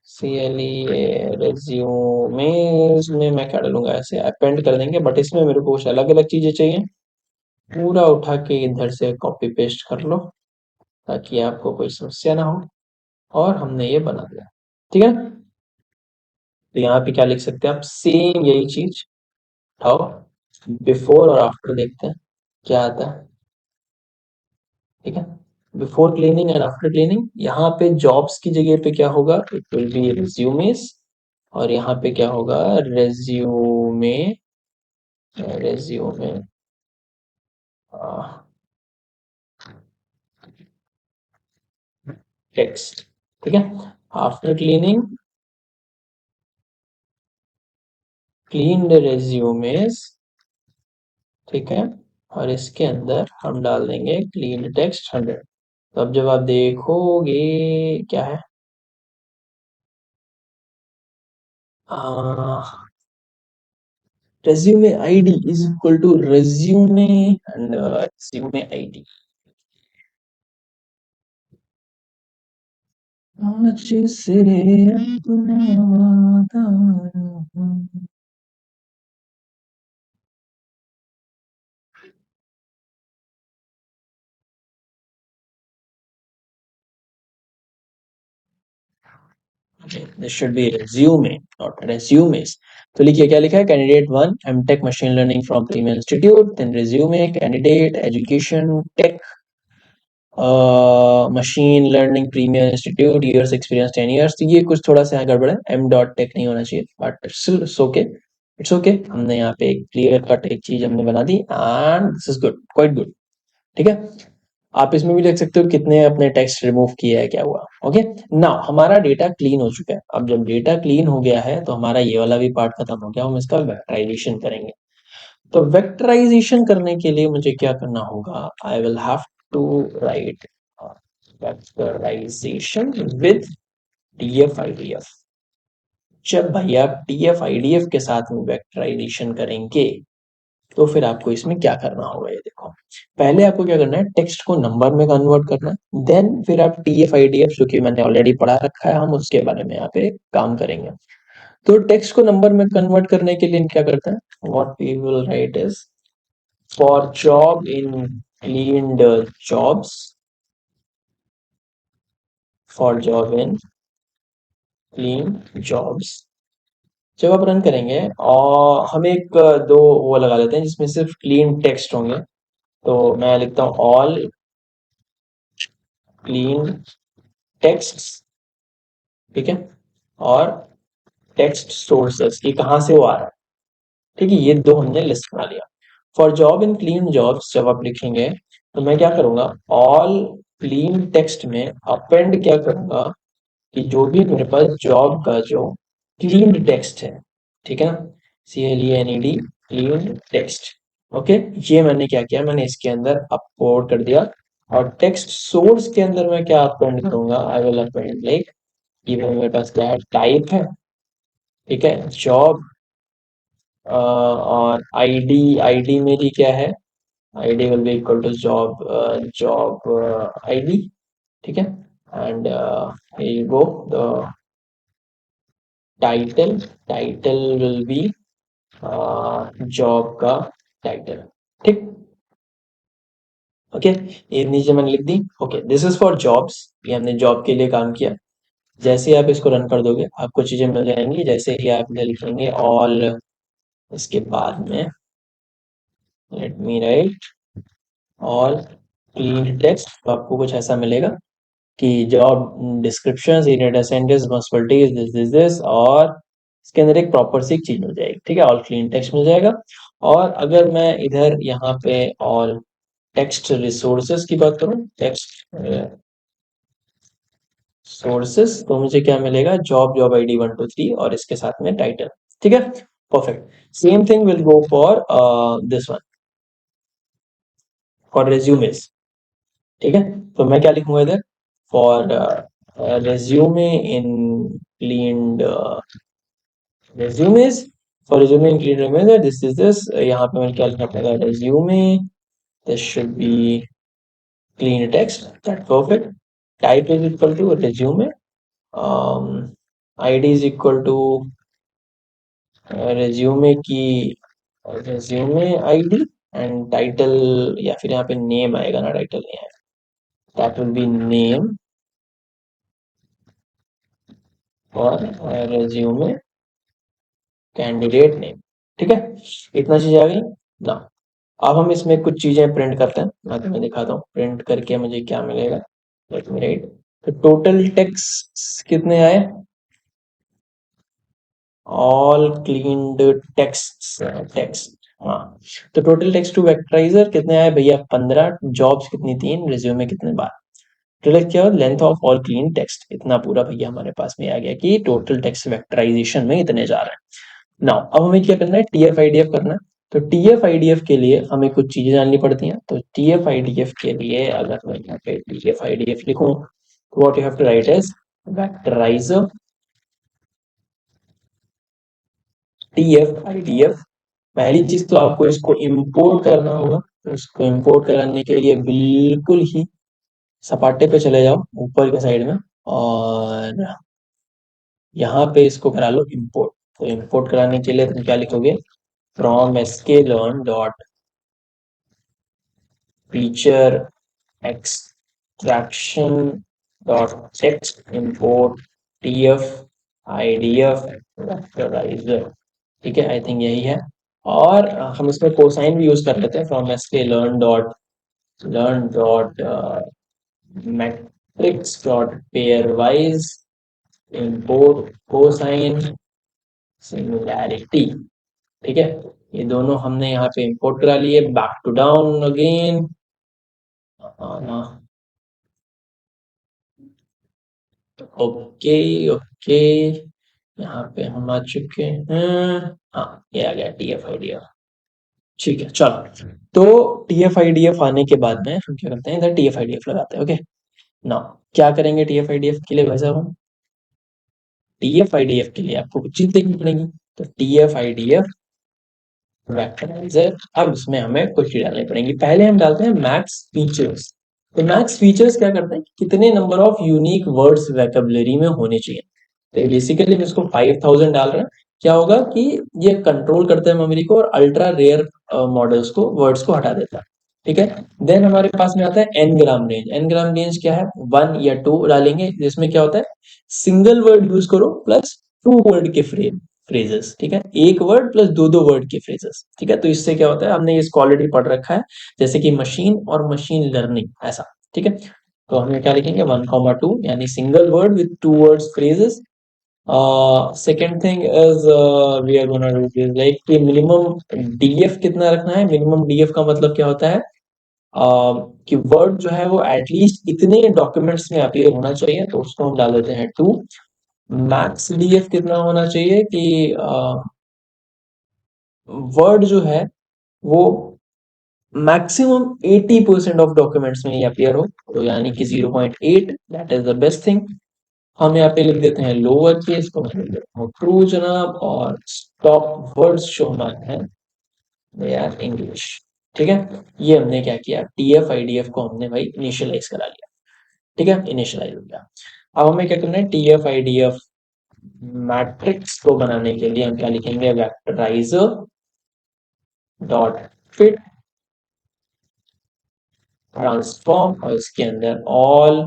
CLE रेज्यूमेस में मैं क्या डालूंगा, ऐसे अपेंड कर देंगे, बट इसमें मेरे को कुछ अलग अलग चीजें चाहिए। पूरा उठा के इधर से कॉपी पेस्ट कर लो ताकि आपको कोई समस्या ना हो। और हमने ये बना दिया। ठीक है, तो यहाँ पे क्या लिख सकते हैं आप, सेम यही चीज उठाओ, बिफोर और आफ्टर देखते हैं क्या आता है। ठीक है, before cleaning and after cleaning, यहाँ पे जॉब्स की जगह पे क्या होगा, इट विल बी रिज्यूमेस। और यहाँ पे क्या होगा, रेज्यूमे, रेज्यूमे टेक्स्ट। ठीक है, आफ्टर क्लीनिंग क्लीन रेज्यूमेस। ठीक है, और इसके अंदर हम डाल देंगे क्लीन टेक्स्ट 100। तो अब जब आप देखोगे क्या है, resume ID is equal to resume and resume ID। आज से अपना वादा रहा। Okay, this should be resume, not resumes। तो लिखिए क्या लिखा है, candidate 1 MTech machine learning from premier institute, then resume candidate education tech machine learning premier institute, years experience 10 years। तो ये कुछ थोड़ा सा गड़बड़ है, एम डॉट टेक नहीं होना चाहिए, but still it's okay, it's okay. हमने यहाँ पे एक क्लियर कट एक चीज हमने बना दी and this is good, quite good. ठीक है, आप इसमें भी देख सकते हो कितने अपने टेक्स्ट रिमूव किया है, क्या हुआ। ओके, नाउ हमारा डेटा क्लीन हो चुका है। अब जब डेटा क्लीन हो गया है तो हमारा ये वाला भी पार्ट खत्म हो गया, हम इसका वेक्टराइजेशन करेंगे। तो वेक्टराइजेशन करने के लिए मुझे क्या करना होगा, I will have to write vectorisation with TF-IDF। जब भाई आप TF-IDF के साथ में वेक्टराइजेशन करेंगे तो फिर आपको इसमें क्या करना होगा, ये देखो। पहले आपको क्या करना है, टेक्स्ट को नंबर में कन्वर्ट करना है, देन फिर आप TF-IDF, जो कि मैंने ऑलरेडी पढ़ा रखा है, हम उसके बारे में यहाँ पे काम करेंगे। तो टेक्स्ट को नंबर में कन्वर्ट करने के लिए हम क्या करते हैं, what we will write is for job in cleaned jobs, for job in clean jobs. जब आप रन करेंगे और हम एक दो वो लगा लेते हैं जिसमें सिर्फ क्लीन टेक्स्ट होंगे। तो मैं लिखता हूँ ऑल क्लीन टेक्स्ट। ठीक है, और टेक्स्ट सोर्सेस की कहाँ से वो आ रहा है। ठीक है, ये दो हमने लिस्ट बना लिया। For job in clean jobs जब आप लिखेंगे तो मैं क्या करूंगा, ऑल क्लीन टेक्स्ट में अपेंड क्या करूंगा, कि जो भी मेरे पास जॉब का जो क्लीन टेक्स्ट है, ठीक है ना, CLENED क्लीन टेक्स्ट। ओके, ये मैंने क्या किया, मैंने इसके अंदर अपलोड कर दिया। और टेक्स्ट सोर्स के अंदर मैं क्या अपेंड करूंगा, आई विल अपेंड लाइक, ये मेरे पास क्या है, टाइप है। ठीक है, जॉब और आईडी, आईडी मेरी क्या है, ID will be equal to job, job ID. ठीक है, and you go the title, title will be job का टाइटल। ठीक, ओके, ये नीचे मैंने लिख दी। Okay, this is for jobs, ये हमने जॉब के लिए काम किया। जैसे ही आप इसको रन कर दोगे आपको चीजें मिल जाएंगी, जैसे ही आप इधर लिखेंगे ऑल, इसके बाद में let me right all clean text, तो आपको कुछ ऐसा मिलेगा कि job description, data scientist, responsibilities, this और इसके अंदर एक प्रॉपर सी एक चीज मिल जाएगी। ठीक है, ऑल क्लीन टेक्स्ट मिल जाएगा। और अगर मैं इधर यहाँ पे ऑल टेक्स्ट रिसोर्सेज की बात करूं, टेक्स्ट सोर्सेस, तो मुझे क्या मिलेगा, जॉब आईडी 1 2 3 और इसके साथ में टाइटल। ठीक है, perfect. Same thing will go for this one, for resumes. ठीक है, तो मैं क्या लिखूंगा इधर, for resume in cleaned resumes, for resume in clean resume, this यहाँ पे मैं क्या लिखना पड़ेगा, resume, this should be clean text, that's perfect. Type is equal to resume, id is equal to resume की resume id, and title, या फिर यहाँ पे name आएगा ना, title नहीं आएगा, that will be name और resume candidate name। ठीक है, इतना चीज आ गई ना। अब हम इसमें कुछ चीजें प्रिंट करते हैं, मैं तुम्हें दिखाता हूँ प्रिंट करके मुझे क्या मिलेगा। लेट मी राइट, तो टोटल टेक्स्ट कितने आए, ऑल क्लीन्ड टेक्स्ट, हाँ। तो टोटल टेक्स्ट टू वेक्टराइजर कितने आए भैया, 15, जॉब्स कितनी, 3, रिज्यूमे कितने, 12। टोटल क्या, length of all clean text, इतना पूरा भैया हमारे पास में आ गया कि टोटल टेक्स्ट वेक्टराइजेशन में इतने जा रहे हैं। नाउ अब हमें क्या करना है, टीएफ आईडीएफ करना है। तो टीएफ आईडीएफ के लिए हमें कुछ चीजें जाननी पड़ती हैं। तो टीएफ आईडीएफ के लिए अगर मैं यहाँ पे टीएफ आईडीएफ लिखूं, तो what you have to write is vectoriser TF IDF. पहली चीज तो आपको इसको इंपोर्ट करना होगा। तो इसको इंपोर्ट कराने के लिए बिल्कुल ही सपाटे पे चले जाओ, ऊपर के साइड में, और यहाँ पे इसको करा लो इंपोर्ट। तो इंपोर्ट कराने के लिए तुम क्या लिखोगे, from sklearn dot feature extraction dot text import TF IDF vectoriser. ठीक है, आई थिंक यही है। और हम इसमें कोसाइन भी यूज कर लेते हैं, from learn dot matrix dot pairwise import cosine similarity। ठीक है, ये दोनों हमने यहाँ पे इंपोर्ट करा लिए। Back to down again, okay okay, यहाँ पे हम आ चुके हैं। हाँ, ये आ गया टीएफ आईडीएफ। ठीक है, चलो। तो टीएफ आईडीएफ आने के बाद में हम क्या करते हैं, इधर टीएफ आईडीएफ लगाते हैं। ओके, ना क्या करेंगे टीएफ आईडीएफ के लिए भाई साहब, हम टीएफ आईडीएफ के लिए आपको कुछ चीज देखनी पड़ेगी। तो टीएफ आईडीएफ वेक्टराइजर, अब इसमें हमें कुछ चीज डालनी पड़ेंगी। पहले हम डालते हैं मैक्स फीचर्स। तो मैक्स फीचर्स क्या करते हैं, कितने number of unique words vocabulary में होने चाहिए। तो बेसिकली हम इसको 5000 डाल रहे हैं। क्या होगा कि ये कंट्रोल करते हैं मेमोरी को, और अल्ट्रा रेयर मॉडल्स को, वर्ड्स को हटा देता है। ठीक है, देन हमारे पास में आता है एन ग्राम रेंज। एन ग्राम रेंज क्या है, 1 या 2 डालेंगे, जिसमें क्या होता है, सिंगल वर्ड यूज करो प्लस 2 वर्ड के फ्रेजेस। ठीक है, एक वर्ड प्लस दो वर्ड के फ्रेजेस। ठीक है, तो इससे क्या होता है, हमने इसको ऑलरेडी पढ़ रखा है, जैसे कि मशीन और मशीन लर्निंग ऐसा। ठीक है, तो हम क्या लिखेंगे, 1, 2, यानी single word with 2 words phrases. Second thing is we are gonna do this like कि मिनिमम डीएफ कितना रखना है। मिनिमम डीएफ का मतलब क्या होता है, कि वर्ड जो है वो एटलीस्ट इतने डॉक्यूमेंट्स में अपीयर होना चाहिए, तो उसको हम डाल देते हैं 2। मैक्स डीएफ कितना होना चाहिए कि वर्ड जो है वो मैक्सिमम 80% ऑफ डॉक्यूमेंट्स में ही अपीयर हो, तो यानी कि 0.8, that is the best thing. हम यहाँ पे लिख देते हैं लोअर केस को, ट्रू जनाब, और स्टॉप वर्ड्स जो हमारे हैं दे आर इंग्लिश। ठीक है, ये हमने क्या किया, टीएफ आईडीएफ को हमने भाई इनिशियलाइज करा लिया। ठीक है, इनिशियलाइज हो गया। अब हमें क्या करना है, टीएफ आईडीएफ मैट्रिक्स को बनाने के लिए हम क्या लिखेंगे, वेक्टराइजर डॉट फिट ट्रांसफॉर्म, और इसके अंदर ऑल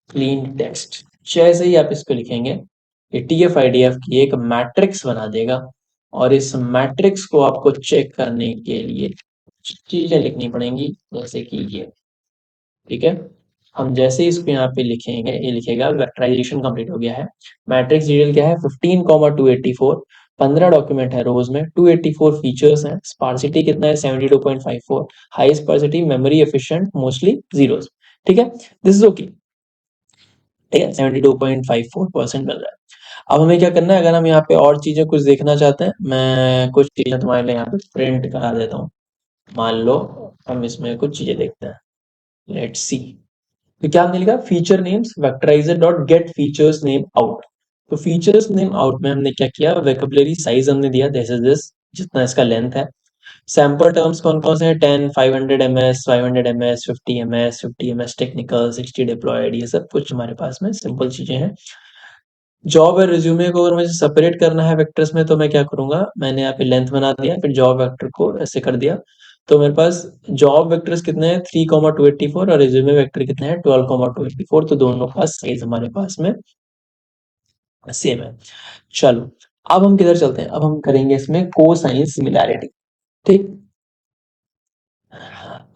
क्लीन टेक्स्ट। जैसे ही आप इसको लिखेंगे, ये टीएफ आईडीएफ की एक मैट्रिक्स बना देगा, और इस मैट्रिक्स को आपको चेक करने के लिए चीजें लिखनी पड़ेंगी, जैसे कि ये। ठीक है, हम जैसे इसको यहाँ पे लिखेंगे, ये लिखेगा वेक्टराइजेशन कंप्लीट हो गया है। मैट्रिक्स डिटेल क्या है, 15,284, 15 डॉक्यूमेंट है रोज में, 284 फीचर्स हैं, स्पार्सिटी कितना है, 72.54, high sparsity, memory efficient, mostly zeros. ठीक है, दिस इज ओके। ठीक है, 72.54% मिल रहा है। अब हमें क्या करना है, अगर हम यहाँ पे और चीजें कुछ देखना चाहते हैं, मैं कुछ चीजें तुम्हारे लिए यहाँ पे प्रिंट करा देता हूँ। मान लो हम इसमें कुछ चीजें देखते हैं, लेट्स सी। तो क्या मिलेगा, feature names vectoriser dot get features name out. तो फीचर्स नेम आउट में हमने क्या किया, वेकोबुलरी साइज हमने दिया, दिस इज दिस, जितना इसका लेंथ है। सैम्पल टर्म्स कौन कौन से हैं, 10, 500 ms, 500 ms, 50 ms, 50 ms technical, 60 diploid, ये सब कुछ हमारे पास में सिंपल चीजें हैं। जॉब और रिज्यूमे को अगर मुझे सेपरेट करना है वेक्टर्स में, तो मैं क्या करूंगा, मैंने यहाँ पे लेंथ बना दिया, फिर जॉब वेक्टर को ऐसे कर दिया। तो मेरे पास जॉब वेक्टर्स कितने हैं, 3,284, और रिज्यूमे वेक्टर कितने हैं, 12,284। तो दोनों का साइज हमारे पास में सेम है। चलो, अब हम किधर चलते हैं, अब हम करेंगे इसमें कोसाइन सिमिलैरिटी। ठीक,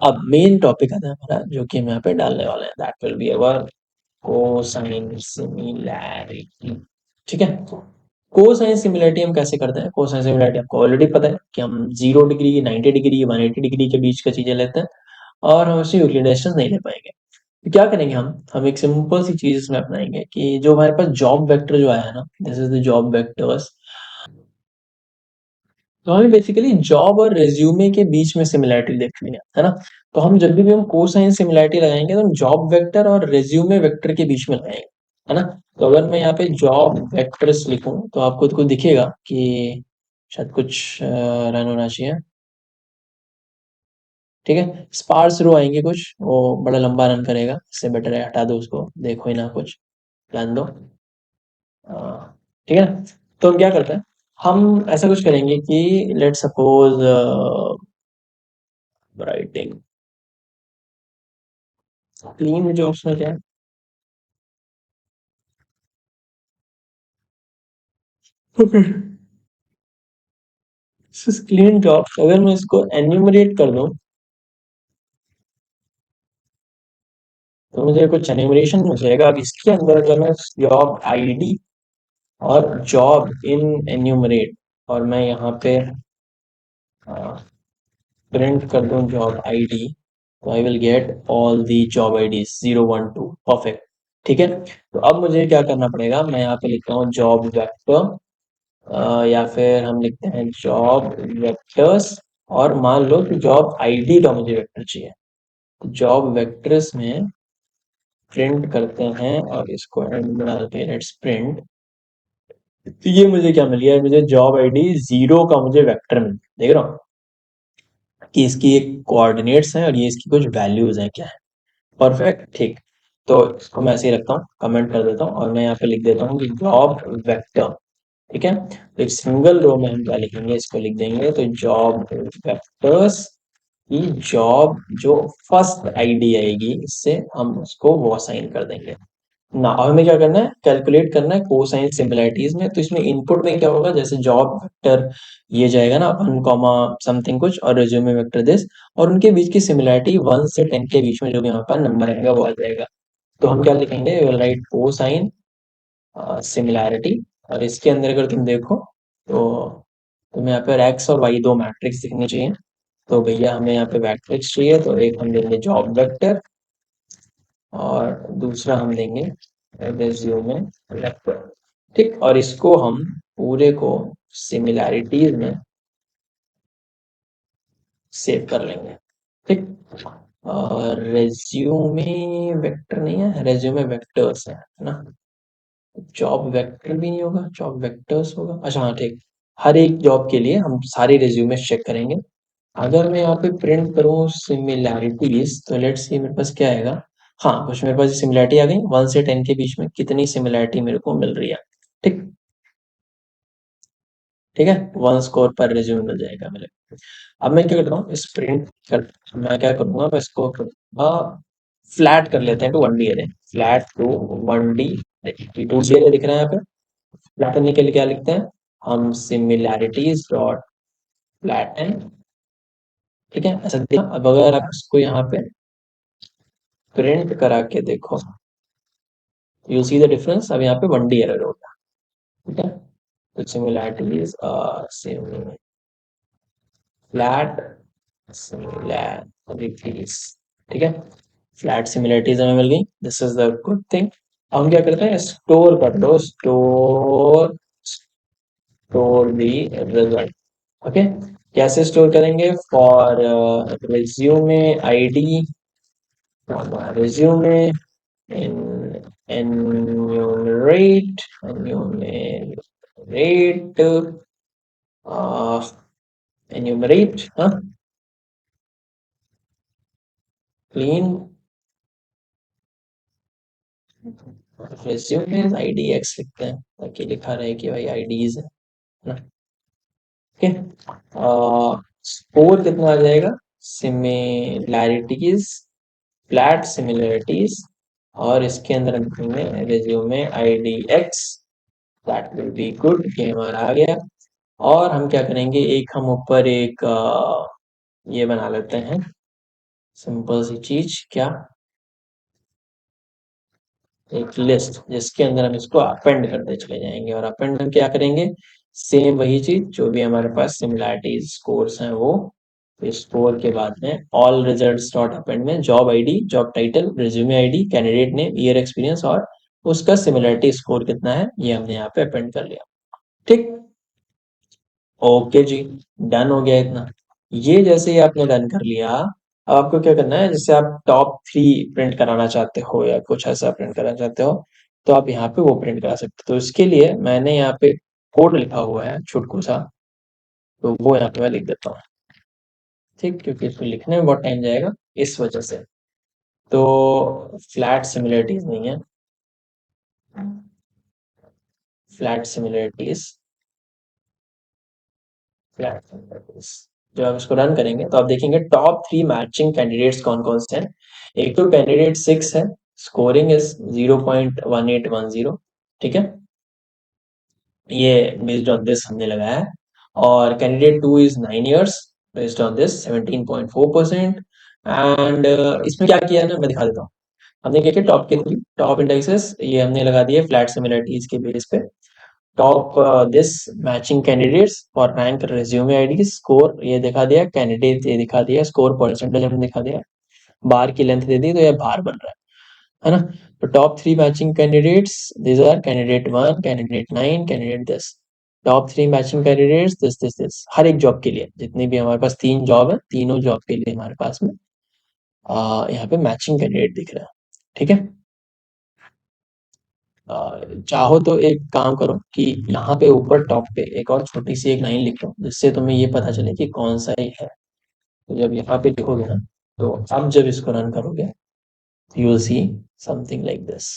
अब मेन टॉपिक आता है हमारा, जो कि हम यहाँ पे डालने वाले हैं, that will be our cosine similarity. ठीक है, कोसाइन सिमिलैरिटी हम कैसे करते हैं, कोसाइन सिमिलैरिटी आपको ऑलरेडी पता है कि हम 0 डिग्री, 90 डिग्री, 180 डिग्री के बीच का चीजें लेते हैं, और हम उससे यूक्लिडियन नहीं ले पाएंगे। तो क्या करेंगे, हम एक सिंपल सी चीज इसमें अपनाएंगे कि जो हमारे पास जॉब वेक्टर जो आया है ना, this is the job vectors. तो हमें बेसिकली जॉब और रेज्यूमे के बीच में सिमिलैरिटी देखनी है ना। तो हम जब भी हम कोसाइन सिमिलैरिटी लगाएंगे, तो हम जॉब वेक्टर और रेज्यूमे वेक्टर के बीच में लगाएंगे, है ना। तो अगर मैं यहाँ पे जॉब वेक्टर्स लिखूं, तो आपको कुछ दिखेगा कि शायद कुछ रन होना चाहिए। ठीक है, स्पार्स रो आएंगे कुछ, वो बड़ा लंबा रन करेगा, इससे बेटर है हटा दो उसको, देखो ही ना कुछ, रहने दो। ठीक है ना। तो हम क्या करते हैं, हम ऐसा कुछ करेंगे कि let suppose writing clean jobs में क्या है, क्लीन जॉब्स अगर मैं इसको एन्यूमरेट कर दूं, तो मुझे कुछ एन्यूमरेशन मिल जाएगा। अब इसके अंदर अगर मैं जॉब आईडी और जॉब इन एन्यूमरेट, और मैं यहाँ पे प्रिंट कर दूं जॉब आईडी, तो I will get all the job ID 012, perfect. ठीक है, तो अब मुझे क्या करना पड़ेगा, मैं यहाँ पे लिखता हूँ जॉब वेक्टर, या फिर हम लिखते हैं जॉब वेक्टर्स, और मान लो कि जॉब आईडी का मुझे वेक्टर चाहिए। तो जॉब वेक्टर्स में प्रिंट करते हैं, और इसको एंड में डालते हैं, लेट्स प्रिंट। तो ये मुझे क्या मिल गया, मुझे जॉब आईडी 0 का मुझे वेक्टर मिल गया, देख रहा हूँ कि इसकी एक कोऑर्डिनेट्स हैं और ये इसकी कुछ वैल्यूज हैं, क्या है, परफेक्ट। ठीक, तो इसको मैं ऐसे ही रखता हूँ, कमेंट कर देता हूँ, और मैं यहाँ पे लिख देता हूँ कि जॉब वेक्टर। ठीक है, तो एक सिंगल रो में हम क्या लिखेंगे, इसको लिख देंगे, तो जॉब वेक्टर्स की जॉब जो फर्स्ट आईडी आएगी, इससे हम उसको वो असाइन कर देंगे ना। अब हमें क्या करना है, कैलकुलेट करना है कोसाइन सिमिलैरिटीज में। तो इसमें इनपुट में क्या होगा, जैसे जॉब वेक्टर ये जाएगा ना 1, समथिंग कुछ, और रिज्यूमे वेक्टर दिस, और उनके बीच की सिमिलैरिटी 1 से 10 के बीच में जो भी हमारे पास नंबर आएगा वो आ जाएगा। तो हम क्या लिखेंगे, राइट कोसाइन सिमिलैरिटी, और इसके अंदर अगर तुम देखो, तो तुम्हें यहाँ पे एक्स और वाई दो मैट्रिक्स दिखने चाहिए। तो भैया हमें यहाँ पे मैट्रिक्स चाहिए, तो एक हम देंगे जॉब वेक्टर, और दूसरा हम देंगे रिज्यूमे वेक्टर। ठीक, और इसको हम पूरे को सिमिलैरिटीज में सेव कर लेंगे। ठीक, और रेज्यूमे वेक्टर नहीं है, रेज्यूमे वेक्टर्स है ना। जॉब वेक्टर भी नहीं होगा, जॉब वेक्टर्स होगा, अच्छा हाँ ठीक। हर एक जॉब के लिए हम सारे रेज्यूमे चेक करेंगे। अगर मैं यहाँ पे प्रिंट करूँ सिमिलैरिटीज, तो लेट्स सी मेरे पास क्या आएगा। हाँ, कुछ मेरे पास सिमिलैरिटी आ गई, 1 से 10 के बीच में कितनी सिमिलैरिटी मेरे को मिल रही है। ठीक, ठीक है, 1 स्कोर पर रेज्यूमे मिल जाएगा मेरे। अब मैं क्या करता हूँ, इस प्रिंट कर, मैं क्या करूंगा, मैं इसको करूंगा फ्लैट कर लेते हैं to 1D array, flat to 1D, 2D array दिख रहा है यहाँ पे। फ्लैट करने के लिए क्या लिखते हैं, हम सिमिलैरिटीज डॉट फ्लैटन। ठीक है, ऐसा दिया। अब अगर आप इसको यहाँ पे प्रिंट करा के देखो, यू सी द डिफरेंस, अब यहाँ पे 1D एरर होगा। ठीक है, तो सिमिलैरिटीज फ्लैट सिमिलैरिटीज। ठीक है, फ्लैट सिमिलैरिटीज हमें मिल गई, this is the good thing. हम क्या करते हैं, स्टोर कर दो, स्टोर दी रिजल्ट। ओके, कैसे स्टोर करेंगे, for resume ID, resume in enumerate enumerate हाँ, clean resume id x लिखते हैं ताकि लिखा रहे कि भाई आईडीज है ना। ओके, स्कोर कितना आ जाएगा, सिमिलैरिटीज, फ्लैट सिमिलरिटीज, और इसके अंदर हम लिखेंगे resume ID x, that will be good, ये हमारा आ गया। और हम क्या करेंगे, एक हम ऊपर एक ये बना लेते हैं, सिंपल सी चीज, क्या, एक लिस्ट जिसके अंदर हम इसको अपेंड करते चले जाएंगे, और अपेंड हम क्या करेंगे, सेम वही चीज जो भी हमारे पास सिमिलैरिटीज स्कोर्स हैं वो, स्कोर के बाद में ऑल रिजल्ट्स डॉट अपेंड में job ID, job title, resume ID, candidate name, year experience, और उसका सिमिलरिटी स्कोर कितना है ये हमने यहाँ पे अपेंड कर लिया। ठीक, ओके जी, डन हो गया इतना। ये जैसे ही आपने डन कर लिया, अब आपको क्या करना है, जैसे आप टॉप 3 प्रिंट कराना चाहते हो या कुछ ऐसा प्रिंट कराना चाहते हो, तो आप यहाँ पे वो प्रिंट करा सकते हो। तो इसके लिए मैंने यहाँ पे कोड लिखा हुआ है छुटकू सा, तो वो यहाँ पे मैं लिख देता हूँ। ठीक, क्योंकि इसको लिखने में बहुत टाइम जाएगा इस वजह से। तो फ्लैट सिमिलरिटीज नहीं है, फ्लैट सिमिलरिटीज, फ्लैट सिमिलरिटीज। जब आप इसको रन करेंगे तो आप देखेंगे टॉप 3 मैचिंग कैंडिडेट्स कौन कौन से हैं। एक तो कैंडिडेट 6 है, स्कोरिंग इज 0.1810, ठीक है, ये बेस्ड ऑन दिस हमने लगाया है। और candidate 2 is 9 years, based on this 17.4%। And इसमें क्या किया है ना, मैं दिखा देता हूँ। हमने क्या किया, टॉप के 3 टॉप इंडेक्सेस ये हमने लगा दिए फ्लैट सिमिलरिटीज के बेस पे। Top this matching candidates for rank resume ID, score ये दिखा दिया, कैंडिडेट ये दिखा दिया, स्कोर परसेंटेज हमने दिखा दिया, बार की लेंथ दे दी, तो ये बार बन रहा है ना। तो top 3 matching candidates, this are candidate 1, candidate 9, candidate this. Top 3 matching candidates, this हर एक जॉब के लिए, जितनी भी हमारे पास 3 जॉब है, तीनों जॉब के लिए हमारे पास में यहाँ पे मैचिंग कैंडिडेट दिख रहा है। ठीक है, चाहो तो एक काम करो कि यहाँ पे ऊपर टॉप पे एक और छोटी सी एक लाइन लिख लो, जिससे तुम्हें ये पता चले कि कौन सा ये है। तो जब यहाँ पे लिखोगे ना, तो अब जब इसको रन करोगे, you will see something like this.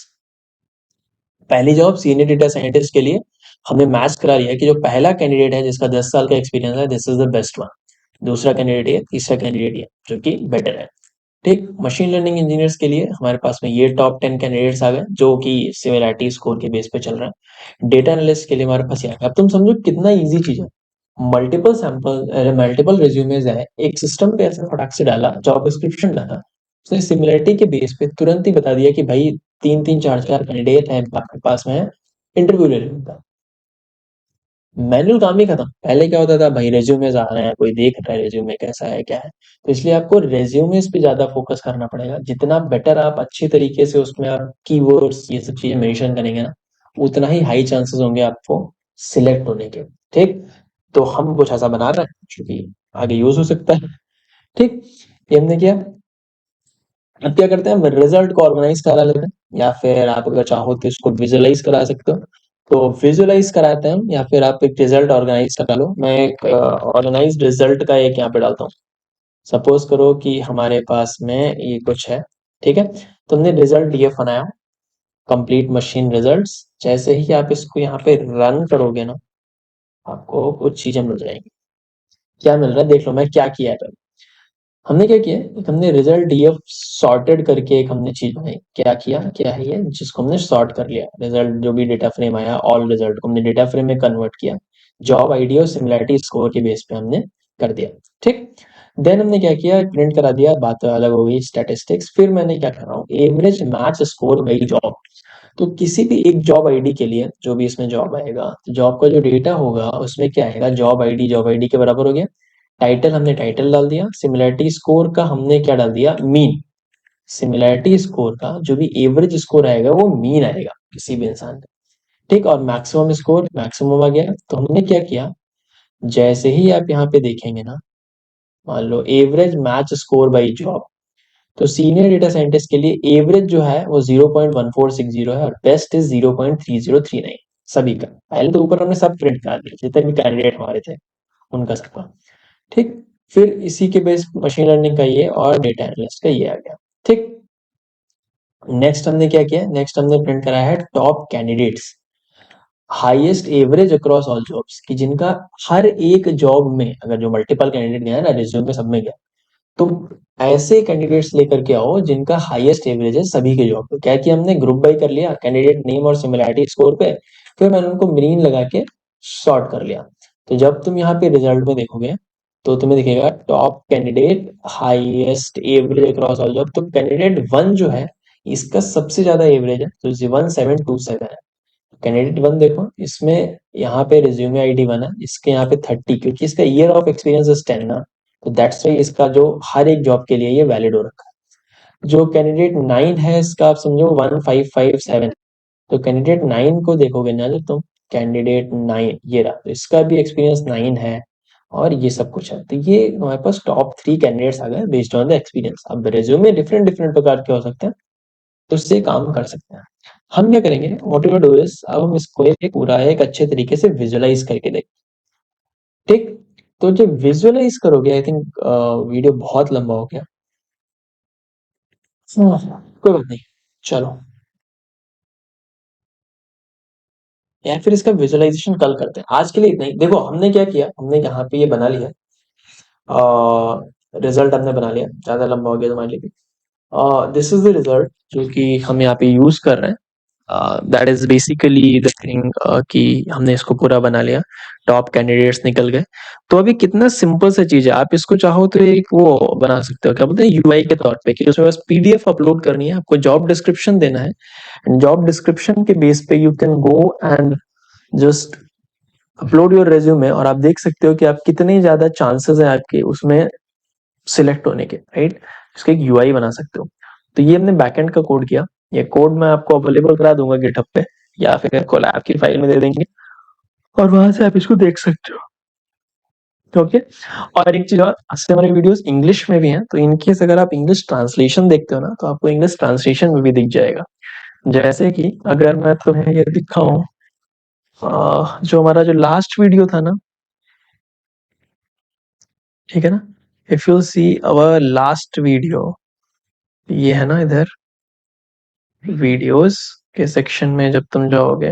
पहली जॉब सीनियर डेटा साइंटिस्ट के लिए हमने मैच करा लिया कि जो पहला कैंडिडेट है जिसका 10 साल का एक्सपीरियंस है, this is the best one. दूसरा कैंडिडेट है, तीसरा कैंडिडेट है जो कि बेटर है। ठीक, मशीन लर्निंग इंजीनियर्स के लिए हमारे पास में ये टॉप 10 कैंडिडेट्स आ गए जो कि सिमिलरिटी स्कोर के बेस पे चल रहा है। डेटा एनालिस्ट के लिए हमारे पास ये आ गया। अब तुम समझो कितना इजी चीज है, मल्टीपल सैंपल, मल्टीपल रिज्यूमेज है, एक सिस्टम पे ऐसा फटाक से डाला, जॉब डिस्क्रिप्शन डाला, उसने सिमिलरिटी के बेस पे तुरंत ही बता दिया कि भाई 3-3 4-4 कैंडिडेट है आपके पास में, इंटरव्यू ले लेता। मैनुअल काम ही खत्म। पहले क्या होता था, भाई रेज्यूमेज आ रहे हैं, कोई देख रहा है रेज्यूमे कैसा है क्या है, तो इसलिए आपको रेज्यूमेज पे ज्यादा फोकस करना पड़ेगा। जितना बेटर आप अच्छी तरीके से उसमें आप कीवर्ड्स ये सब चीजें मेंशन करेंगे ना, उतना ही हाई चांसेस होंगे आपको सिलेक्ट होने के। ठीक, तो हम कुछ ऐसा बना रहे हैं जो कि आगे यूज हो सकता है। ठीक, ये हमने किया। अब क्या करते हैं, रिजल्ट को ऑर्गेनाइज करा लेते हैं, या फिर आप अगर चाहो तो इसको विजुअलाइज करा सकते हो, तो विजुअलाइज कराते हैं, या फिर आप एक रिजल्ट ऑर्गेनाइज करा लो। मैं एक ऑर्गेनाइज रिजल्ट का एक यहाँ पे डालता हूँ। सपोज करो कि हमारे पास में ये कुछ है, ठीक है, तुमने रिजल्ट ये बनाया, कंप्लीट मशीन रिजल्ट्स। जैसे ही आप इसको यहाँ पे रन करोगे ना, आपको कुछ चीजें मिल जाएंगी। क्या मिल रहा है देख लो, मैं क्या किया है। हमने क्या किया, एक हमने रिजल्ट डीएफ सॉर्टेड करके एक हमने चीज बनाई। क्या किया, क्या है ये, जिसको हमने सॉर्ट कर लिया, रिजल्ट जो भी डेटा फ्रेम आया, ऑल रिजल्ट को हमने डेटा फ्रेम में कन्वर्ट किया, जॉब आईडी और सिमिलरिटी स्कोर के बेस पे हमने कर दिया। ठीक, देन हमने क्या किया, प्रिंट करा दिया, बात अलग हो गई स्टैटिस्टिक्स। फिर मैंने क्या कर रहा हूँ, average match score by job. तो किसी भी एक जॉब आईडी के लिए जो भी इसमें जॉब आएगा, तो जॉब का जो डेटा होगा उसमें क्या आएगा, जॉब आईडी के बराबर हो गया। टाइटल हमने टाइटल डाल दिया, सिमिलरिटी स्कोर का हमने क्या डाल दिया, मीन। सिमिलैरिटी स्कोर का जो भी एवरेज स्कोर आएगा वो मीन आएगा किसी भी इंसान का, ठीक। और मैक्सिमम स्कोर मैक्सिमम आ गया। तो हमने क्या किया, जैसे ही आप यहाँ पे देखेंगे ना, मान लो average match score by job, तो सीनियर डेटा साइंटिस्ट के लिए एवरेज जो है वो 0.1460 है और बेस्ट इज 0.3039 सभी का। पहले तो ऊपर हमने सब प्रिंट कर दिया जितने भी कैंडिडेट हमारे थे उनका सबका, ठीक। फिर इसी के बेस मशीन लर्निंग का ये और डेटा एनालिस्ट का ये आ गया, ठीक। नेक्स्ट हमने क्या किया, नेक्स्ट हमने प्रिंट कराया है top candidates, highest average across all jobs, कि जिनका हर एक जॉब में अगर जो मल्टीपल कैंडिडेट गया ना रिज्यूम में सब में गया, तो ऐसे कैंडिडेट्स लेकर के आओ जिनका हाईएस्ट एवरेज है सभी के जॉब पे। क्या कि हमने ग्रुप बाय कर लिया कैंडिडेट नेम और सिमिलैरिटी स्कोर पे, फिर मैंने उनको मीन लगा के सॉर्ट कर लिया। तो जब तुम यहाँ पे रिजल्ट में देखोगे तो तुम्हें दिखेगा top candidate highest average across all job, तो कैंडिडेट वन जो है इसका सबसे ज्यादा एवरेज है, तो 1727 है। कैंडिडेट वन देखो, इसमें यहाँ पे रिज्यूमे आईडी वन है, इसके यहाँ पे 30, क्योंकि इसका ईयर ऑफ एक्सपीरियंस इज 10 ना, तो दैट्स वाई इसका जो हर एक जॉब के लिए ये वैलिड हो रखा है। जो कैंडिडेट नाइन है इसका आप समझो 1557, तो कैंडिडेट नाइन को देखोगे ना जब तुम, कैंडिडेट नाइन ये रहा, तो इसका भी एक्सपीरियंस 9 है और ये सब कुछ है। तो ये हमारे पास टॉप 3 कैंडिडेट्स आ गए बेस्ड ऑन द एक्सपीरियंस। अब रिज्यूमे डिफरेंट डिफरेंट प्रकार के हो सकते हैं, तो उससे काम कर सकते हैं। हम क्या करेंगे, व्हाट वी डू इज, अब हम इसको एक पूरा एक अच्छे तरीके से विजुअलाइज करके देखें, ठीक। तो जब विजुअलाइज करोगे, आई थिंक वीडियो बहुत लंबा हो गया, कोई बात नहीं, चलो, या फिर इसका विजुअलाइजेशन कल करते हैं। आज के लिए इतना ही। देखो हमने क्या किया, हमने यहाँ पे ये बना लिया, रिजल्ट हमने बना लिया, ज्यादा लंबा हो गया तुम्हारे लिए भी। दिस इज द रिजल्ट जो कि हम यहाँ पे यूज कर रहे हैं। That is basically the thing कि हमने इसको पूरा बना लिया, टॉप कैंडिडेट्स निकल गए। तो अभी कितना सिंपल सा चीज है, आप इसको चाहो तो एक वो बना सकते हो, क्या बोलते हैं, यूआई के तौर पे, कि उसमें बस पीडीएफ अपलोड करनी है, आपको जॉब डिस्क्रिप्शन देना है, जॉब डिस्क्रिप्शन के बेस पे you can go and just upload your resume, और आप देख सकते हो कि आप कितने ज्यादा चांसेस है आपके उसमें सिलेक्ट होने के, राइट। इसका एक यूआई बना सकते हो। तो ये हमने बैकएंड का कोड किया, ये कोड मैं आपको अवेलेबल करा दूंगा गिटहब पे, या फिर कोलैब की फाइल में दे देंगे, और वहां से आप इसको देख सकते हो, ओके। और एक चीज और, आज हमारे वीडियोस इंग्लिश में भी हैं, तो इनकेस अगर आप इंग्लिश ट्रांसलेशन देखते हो ना, तो आपको इंग्लिश ट्रांसलेशन में भी दिख जाएगा। जैसे कि अगर मैं तुम्हें ये दिखाऊं, जो हमारा जो लास्ट वीडियो था ना, ठीक है ना, if you see our last video, ये है ना इधर वीडियोस के सेक्शन में जब तुम जाओगे,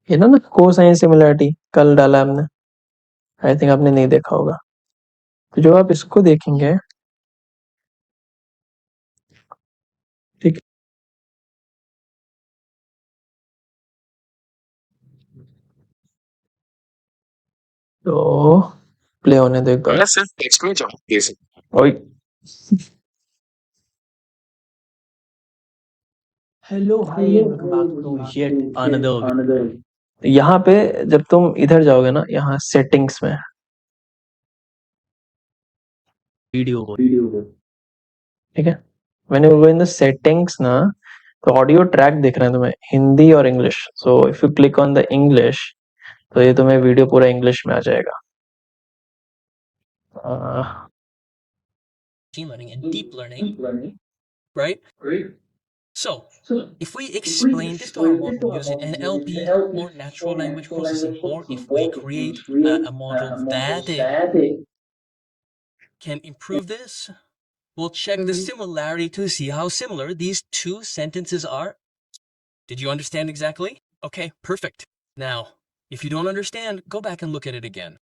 ये ना कोसाइन सिमिलरिटी कल डाला हमने, आई थिंक आपने नहीं देखा होगा। तो जो आप इसको देखेंगे, ठीक, तो प्ले होने दो एक बार। मैं सिर्फ टेक्स्ट में चाहूंगी इसे। ओए, hello hi and welcome back to yet another. यहाँ पे जब तुम इधर जाओगे ना, यहाँ सेटिंग्स में वीडियो, ठीक है, मैंने वो इन द सेटिंग्स ना, तो ऑडियो ट्रैक दिख रहे हैं तुम्हें हिंदी और English. So if you click on the English, तो ये तुम्हें वीडियो पूरा इंग्लिश में आ जाएगा। uh, machine learning and deep learning, right? So, if we explain this to our model using NLP or natural language processing, or if we create a model that can improve this, we'll check the similarity to see how similar these two sentences are. Did you understand exactly? Okay, perfect. Now, if you don't understand, go back and look at it again.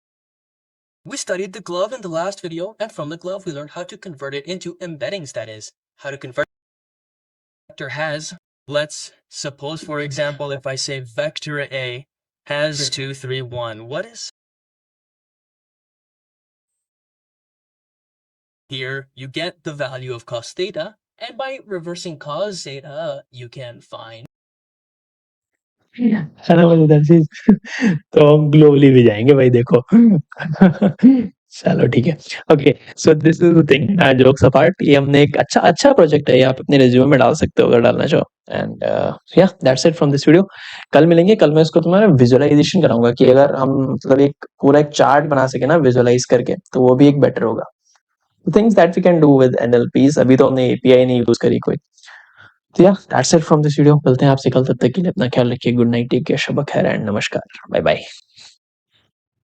We studied the glove in the last video, and from the glove we learned how to convert it into embeddings, that is, how to convert vector has. Let's suppose, for example, if I say vector A has 2, 3, 1, what is here? You get the value of cos theta, and by reversing cos theta, you can find है ना मजेदार चीज। तो हम ग्लोबली भी जाएंगे भाई देखो। चलो ठीक है। Okay, so this is the thing, jokes apart, ये हमने एक अच्छा अच्छा प्रोजेक्ट है, ये आप अपने रिज्यूमे में डाल सकते हो अगर डालना चाहो। एंड या that's it from this video. कल मिलेंगे, कल मैं इसको तुम्हारा विजुअलाइजेशन कराऊंगा कि अगर हम मतलब एक पूरा एक चार्ट बना सके ना विजुअलाइज करके, तो वो भी एक बेटर होगा। Things that we can do with NLPs, अभी तो हमने एपीआई नहीं यूज करी कोई। तो या that's it from this video, मिलते हैं आपसे कल, तब तक के लिए अपना ख्याल रखिए, गुड नाइट, टेक केयर, शब खैर एंड नमस्कार, बाय बाय।